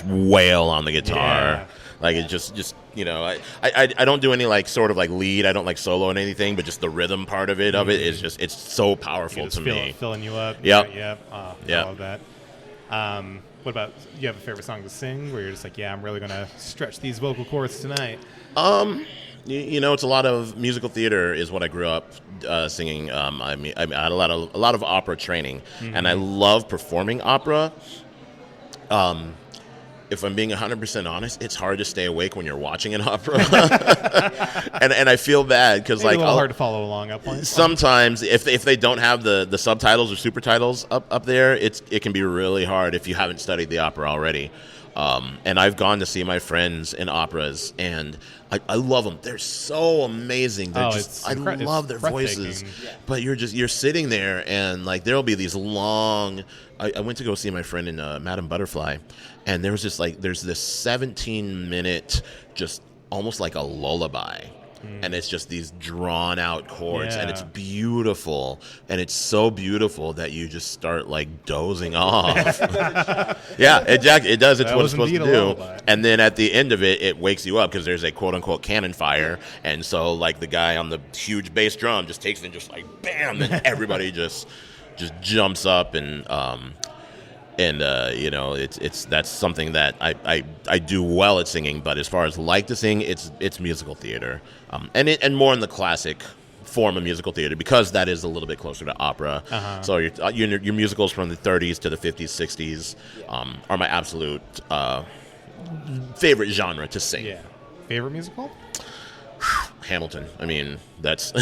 wail on the guitar. Yeah. Like it just you know, I don't do any like sort of like lead. I don't like solo and anything, but just the rhythm part of it is just, it's so powerful to me. Filling you up. Yep. I love that. What about, you have a favorite song to sing where you're just like, yeah, I'm really going to stretch these vocal cords tonight? You know, it's a lot of musical theater is what I grew up singing. I had a lot of opera training, and I love performing opera. If I'm being 100% honest, it's hard to stay awake when you're watching an opera, and I feel bad because like a little hard to follow along up on. Sometimes if they don't have the subtitles or super titles up there, it can be really hard if you haven't studied the opera already. And I've gone to see my friends in operas, and I love them. They're so amazing. I love their voices. But you're sitting there, and like there'll be these long. I went to go see my friend in Madame Butterfly, and there's this 17-minute, just almost like a lullaby. And it's just these drawn out chords, and it's beautiful, and it's so beautiful that you just start like dozing off. It does. It's what it's supposed to do. And then at the end of it, it wakes you up because there's a quote unquote cannon fire, and so like the guy on the huge bass drum just takes it and just like bam, and everybody just jumps up, and you know, that's something that I do well at singing. But as far as like to sing, it's musical theater, and more in the classic form of musical theater, because that is a little bit closer to opera. So your musicals from the 30s to the 50s, 60s are my absolute favorite genre to sing. Yeah. Favorite musical? Hamilton. I mean, that's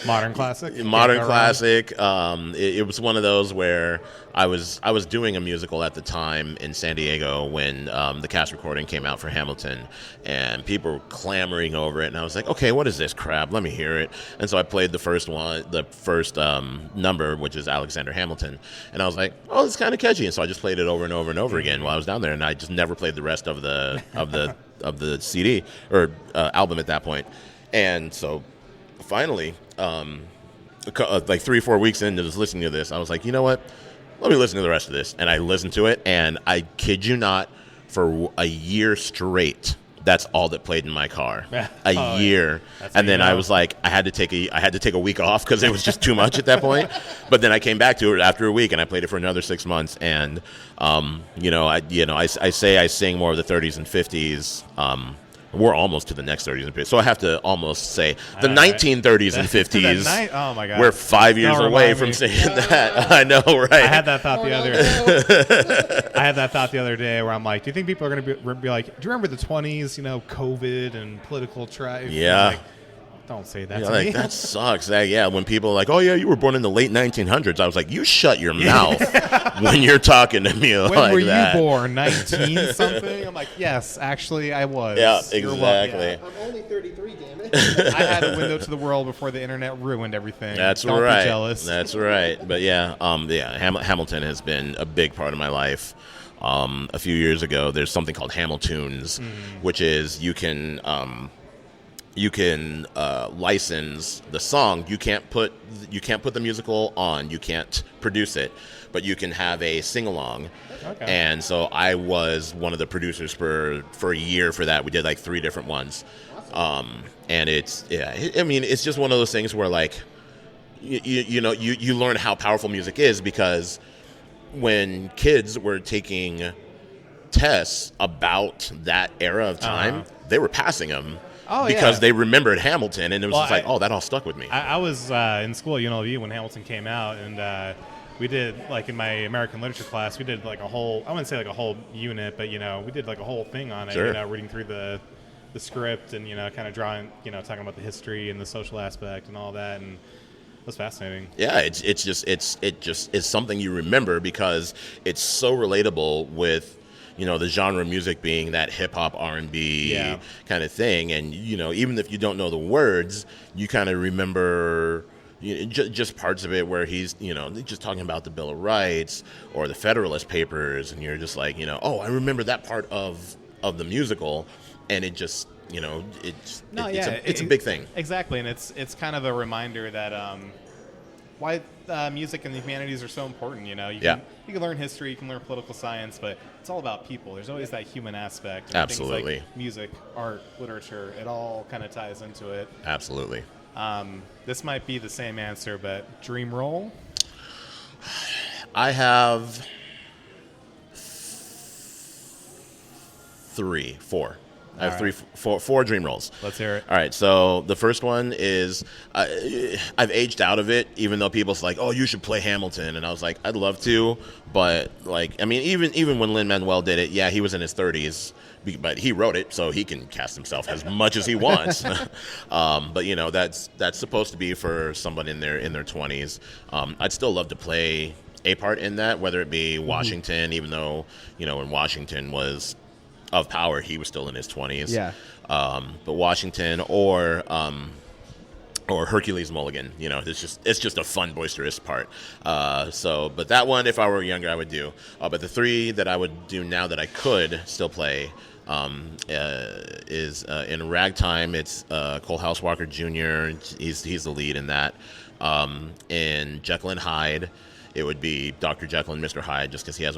modern classic. Modern classic. It was one of those where I was doing a musical at the time in San Diego when the cast recording came out for Hamilton, and people were clamoring over it, and I was like, okay, what is this crap? Let me hear it. And so I played the first number, which is Alexander Hamilton, and I was like, oh, it's kind of catchy, and so I just played it over and over and over again while I was down there, and I just never played the rest of the CD or album at that point. And so finally, like 3 or 4 weeks into just listening to this, I was like, you know what? Let me listen to the rest of this. And I listened to it, and I kid you not, for a year straight, that's all that played in my car. A year. And then I was like, I had to take a week off because it was just too much at that point. But then I came back to it after a week, and I played it for another 6 months. And I say I sing more of the 30s and 50s. We're almost to the next 30s and 50s. So I have to almost say the 1930s and 50s. Oh, my God. We're 5 years away from saying that. I know, right? I had that thought the other day where I'm like, do you think people are going to be like, do you remember the 20s, you know, COVID and political strife? Yeah. Like, don't say that Yeah, to like, me. that sucks. When people are like, oh, yeah, you were born in the late 1900s. I was like, you shut your mouth when you're talking to me when like were that. you born? 19 something? I'm like, yes, actually, I was. Yeah, You're exactly. I'm only 33, damn it. I had a window to the world before the internet ruined everything. That's Don't right. be jealous. That's right. But Hamilton has been a big part of my life. A few years ago, there's something called Hamiltunes, which is you can license the song. You can't put the musical on. You can't produce it, but you can have a sing along. Okay. And so I was one of the producers for a year for that. We did like 3 different ones. And it's just one of those things where like you learn how powerful music is, because when kids were taking tests about that era of time, they were passing them. Because they remembered Hamilton, and it was just like, that all stuck with me. I was in school at UNLV when Hamilton came out, and we did, like, in my American literature class, we did like a whole, I wouldn't say like a whole unit, but, we did like a whole thing on it, Sure. Reading through the script and, kind of drawing, talking about the history and the social aspect and all that, and it was fascinating. Yeah, it's something you remember because it's so relatable with, the genre of music being that hip hop, R&B kind of thing, and even if you don't know the words, you kind of remember just parts of it where he's just talking about the Bill of Rights or the Federalist Papers, and you're just like I remember that part of the musical, and it just it's a big thing. Exactly, and it's kind of a reminder that why music and the humanities are so important. You can learn history, you can learn political science, but it's all about people. There's always that human aspect. And Absolutely. Things like music, art, literature, it all kind of ties into it. Absolutely. This might be the same answer, but dream role? I have 4. I have four dream roles. Let's hear it. All right, so the first one is I've aged out of it, even though people's like, oh, you should play Hamilton. And I was like, I'd love to, but even when Lin-Manuel did it, he was in his 30s, but he wrote it, so he can cast himself as much as he wants. But that's supposed to be for someone in their 20s. I'd still love to play a part in that, whether it be Washington, even though when Washington was of power, he was still in his 20s. Yeah. But Washington or Hercules Mulligan, it's just a fun, boisterous part. But that one, if I were younger, I would do. But the 3 that I would do now that I could still play is in Ragtime. It's Cole House Walker Jr. He's the lead in that. In Jekyll and Hyde, it would be Dr. Jekyll and Mr. Hyde, just because he has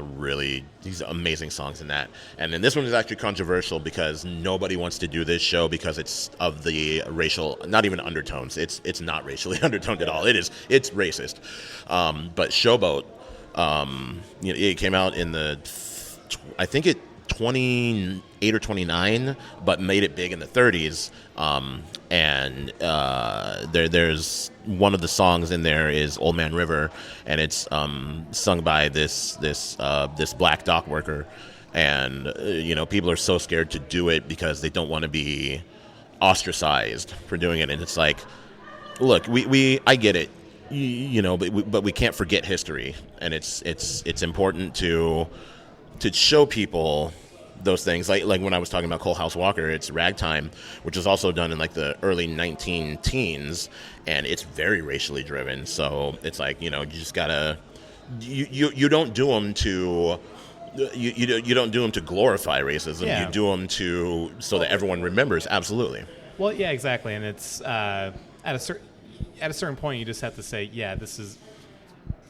these amazing songs in that. And then this one is actually controversial because nobody wants to do this show because it's of the racial, not even undertones. It's not racially undertoned at all. It's racist. But Showboat, it came out in I think it 28 or 29, but made it big in the 30s. And there's one of the songs in there is Old Man River, and it's sung by this black dock worker, and people are so scared to do it because they don't want to be ostracized for doing it. And it's like, look, I get it, but we can't forget history, and it's important to show people those things, like when I was talking about Cole House Walker, it's Ragtime, which was also done in like the early 19-teens, and it's very racially driven. So it's like you just gotta you don't do them to you don't do them to glorify racism. Yeah. You do them so that everyone remembers. Absolutely. Well, yeah, exactly, and it's at a certain point you just have to say, this is.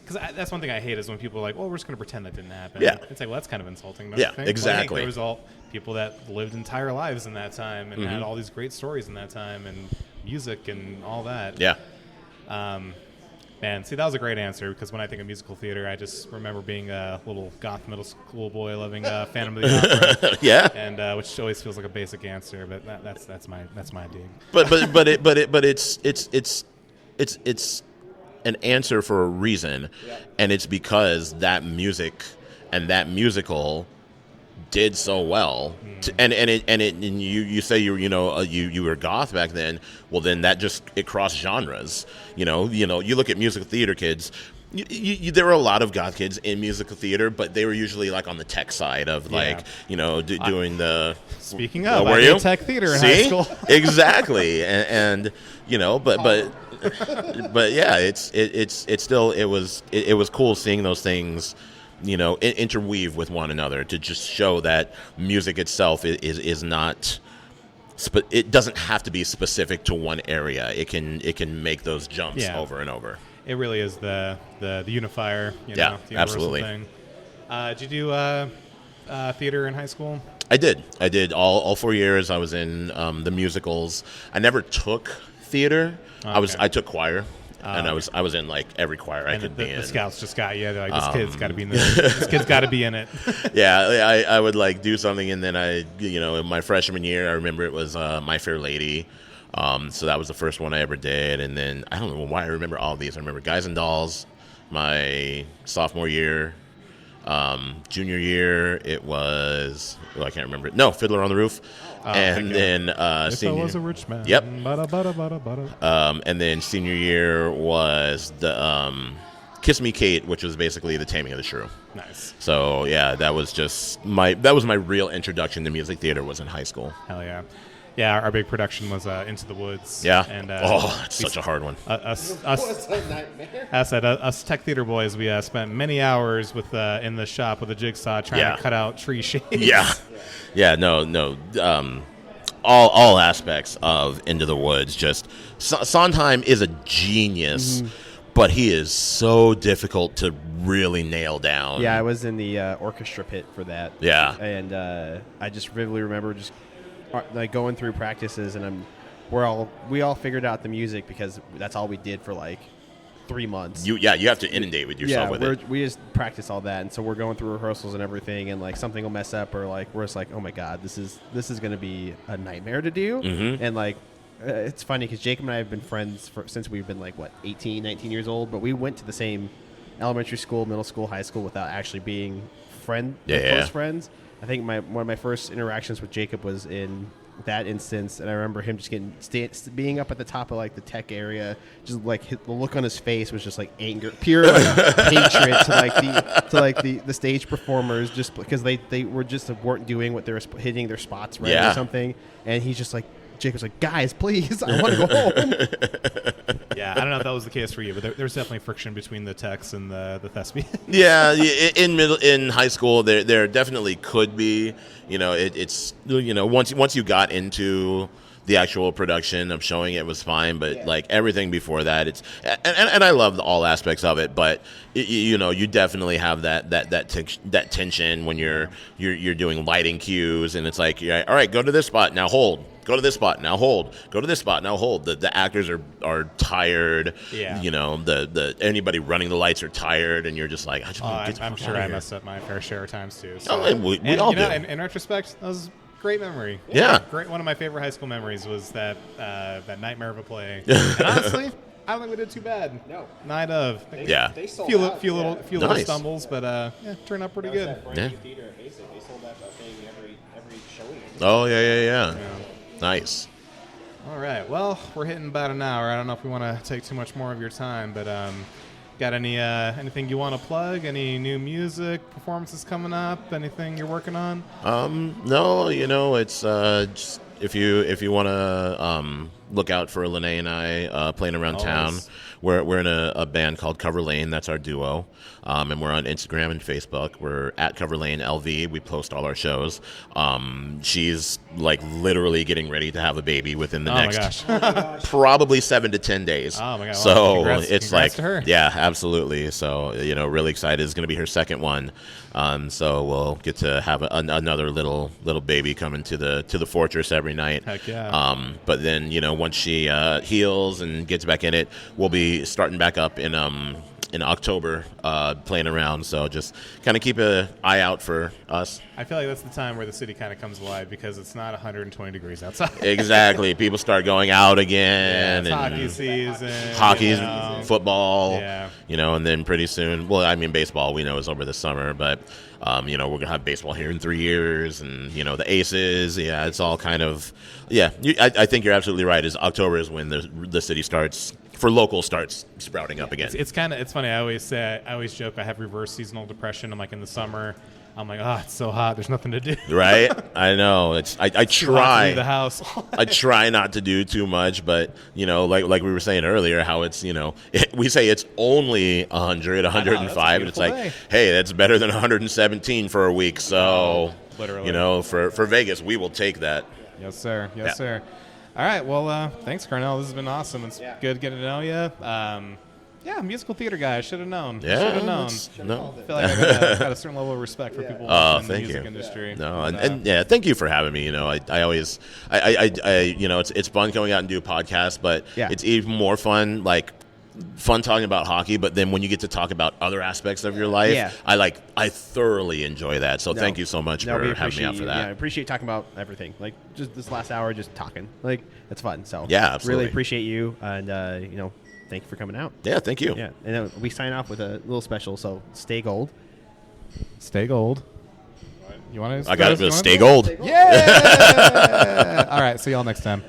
Because that's one thing I hate is when people are like, well, we're just going to pretend that didn't happen. Yeah. It's like, well, that's kind of insulting. Yeah, exactly. There was all people that lived entire lives in that time and had all these great stories in that time and music and all that. Yeah. Man, see, that was a great answer because when I think of musical theater, I just remember being a little goth middle school boy loving Phantom of the Opera. Yeah. And which always feels like a basic answer, but that's my dig. But it's an answer for a reason, and it's because that music and that musical did so well, and you say you were goth back then. Well, then it crossed genres. You look at musical theater kids. There were a lot of goth kids in musical theater, but they were usually like on the tech side of doing the. Speaking of, I did tech theater in high school. Exactly, and but yeah, it was cool seeing those things, interweave with one another to just show that music itself is not. It doesn't have to be specific to one area. It can make those jumps over and over. It really is the unifier, the universal absolutely. thing. Did you do theater in high school? I did all 4 years. I was in the musicals. I never took theater. Okay. I took choir, and I was in like every choir I could be in. The scouts just got you. They're like, this kid's got to be in this. This kid's got to be in it. Yeah, I would like do something, and then in my freshman year, I remember it was My Fair Lady. So that was the first one I ever did, and then I don't know why I remember all of these. I remember Guys and Dolls, my sophomore year. Junior year, it was I can't remember it. No, Fiddler on the Roof, and then if senior. I was a rich man. Yep. Bada. And then senior year was the Kiss Me Kate, which was basically the Taming of the Shrew. Nice. So yeah, that was my real introduction to music theater was in high school. Hell yeah. Yeah, our big production was Into the Woods. Yeah. And, that's such a hard one. What's a nightmare? I said, us tech theater boys, we spent many hours in the shop with a jigsaw trying to cut out tree shades. Yeah. No. All aspects of Into the Woods. Just Sondheim is a genius, but he is so difficult to really nail down. Yeah, I was in the orchestra pit for that. Yeah. And I just vividly remember just like going through practices, and we all figured out the music because that's all we did for like 3 months. You have to inundate with yourself with it. We just practice all that, and so we're going through rehearsals and everything, and like something will mess up, or like we're just like, oh my god, this is going to be a nightmare to do. And like it's funny because Jacob and I have been friends since we've been like 18, 19 years old, but we went to the same elementary school, middle school, high school without actually being close friends. I think one of my first interactions with Jacob was in that instance, and I remember him just being up at the top of like the tech area, just like the look on his face was just like anger, pure like hatred to the stage performers, just because they weren't doing what they were hitting their spots right or something, and he's just like, Jacob's like, guys, please, I want to go home. Yeah, I don't know if that was the case for you, but there's definitely friction between the techs and the thespians. Yeah, in high school, there definitely could be. It's once you got into the actual production of showing it was fine, but like everything before that, it's and I love all aspects of it, but you definitely have that tension when you're doing lighting cues, and it's like, all right, go to this spot now, hold. Go to this spot now, hold. Go to this spot now, hold. The actors are tired. Yeah. The anybody running the lights are tired, and you're just like, I'm sure I messed up my fair share of times too. So. Oh, we all do. In retrospect, that was a great memory. Yeah. Great. One of my favorite high school memories was that nightmare of a play. And honestly, I don't think we did too bad. No. Night of. They sold out. Few little stumbles, but turned out pretty good. That theater at Basic, they sold that thing every showing. Oh yeah. Nice. All right. Well, we're hitting about an hour. I don't know if we want to take too much more of your time, but got anything you want to plug? Any new music performances coming up? Anything you're working on? No. It's just if you want to look out for Lynnae and I playing around town. We're in a band called Cover Lane. That's our duo. And we're on Instagram and Facebook. We're at Cover Lane LV. We post all our shows. She's like literally getting ready to have a baby within the next probably 7 to 10 days. Oh my god! So congrats like, to her. Yeah, absolutely. So really excited. It's going to be her second one. So we'll get to have another little baby coming to the fortress every night. Heck yeah. But then once she heals and gets back in it, we'll be starting back up in in October playing around. So just kind of keep an eye out for us. I feel like that's the time where the city kind of comes alive because it's not 120 degrees outside. Exactly. People start going out again. Yeah, it's and hockey season. Hockey's football. Yeah. And then pretty soon, well, I mean, baseball we know is over the summer, but, we're going to have baseball here in 3 years and, the Aces. Yeah, it's all kind of, I think you're absolutely right. October is when the city starts sprouting up again. It's funny. I always joke I have reverse seasonal depression. I'm like in the summer, I'm like, it's so hot. There's nothing to do. Right? I know. I try to leave the house. I try not to do too much, but like we were saying earlier, how it's we say it's only 100, 105, and it's like, hey, that's better than 117 for a week. So literally, for Vegas, we will take that. Yes, sir. Yes, sir. All right. Well, thanks, Carnell. This has been awesome. It's good getting to know you. Musical theater guy. I should have known. Yeah. Should have known. No. I feel like I got a certain level of respect for people in the music industry. No, and thank you for having me. I always, it's fun going out and do podcasts, but it's even more fun, fun talking about hockey, but then when you get to talk about other aspects of your life, I thoroughly enjoy that. So thank you so much for having me out for that. Yeah, I appreciate talking about everything. Like just this last hour, just talking. It's fun. So yeah, absolutely. Really appreciate you, and thank you for coming out. Yeah, thank you. Yeah, and we sign off with a little special. So stay gold. Stay gold. You want to? I got it. Stay gold. Yeah. All right. See y'all next time.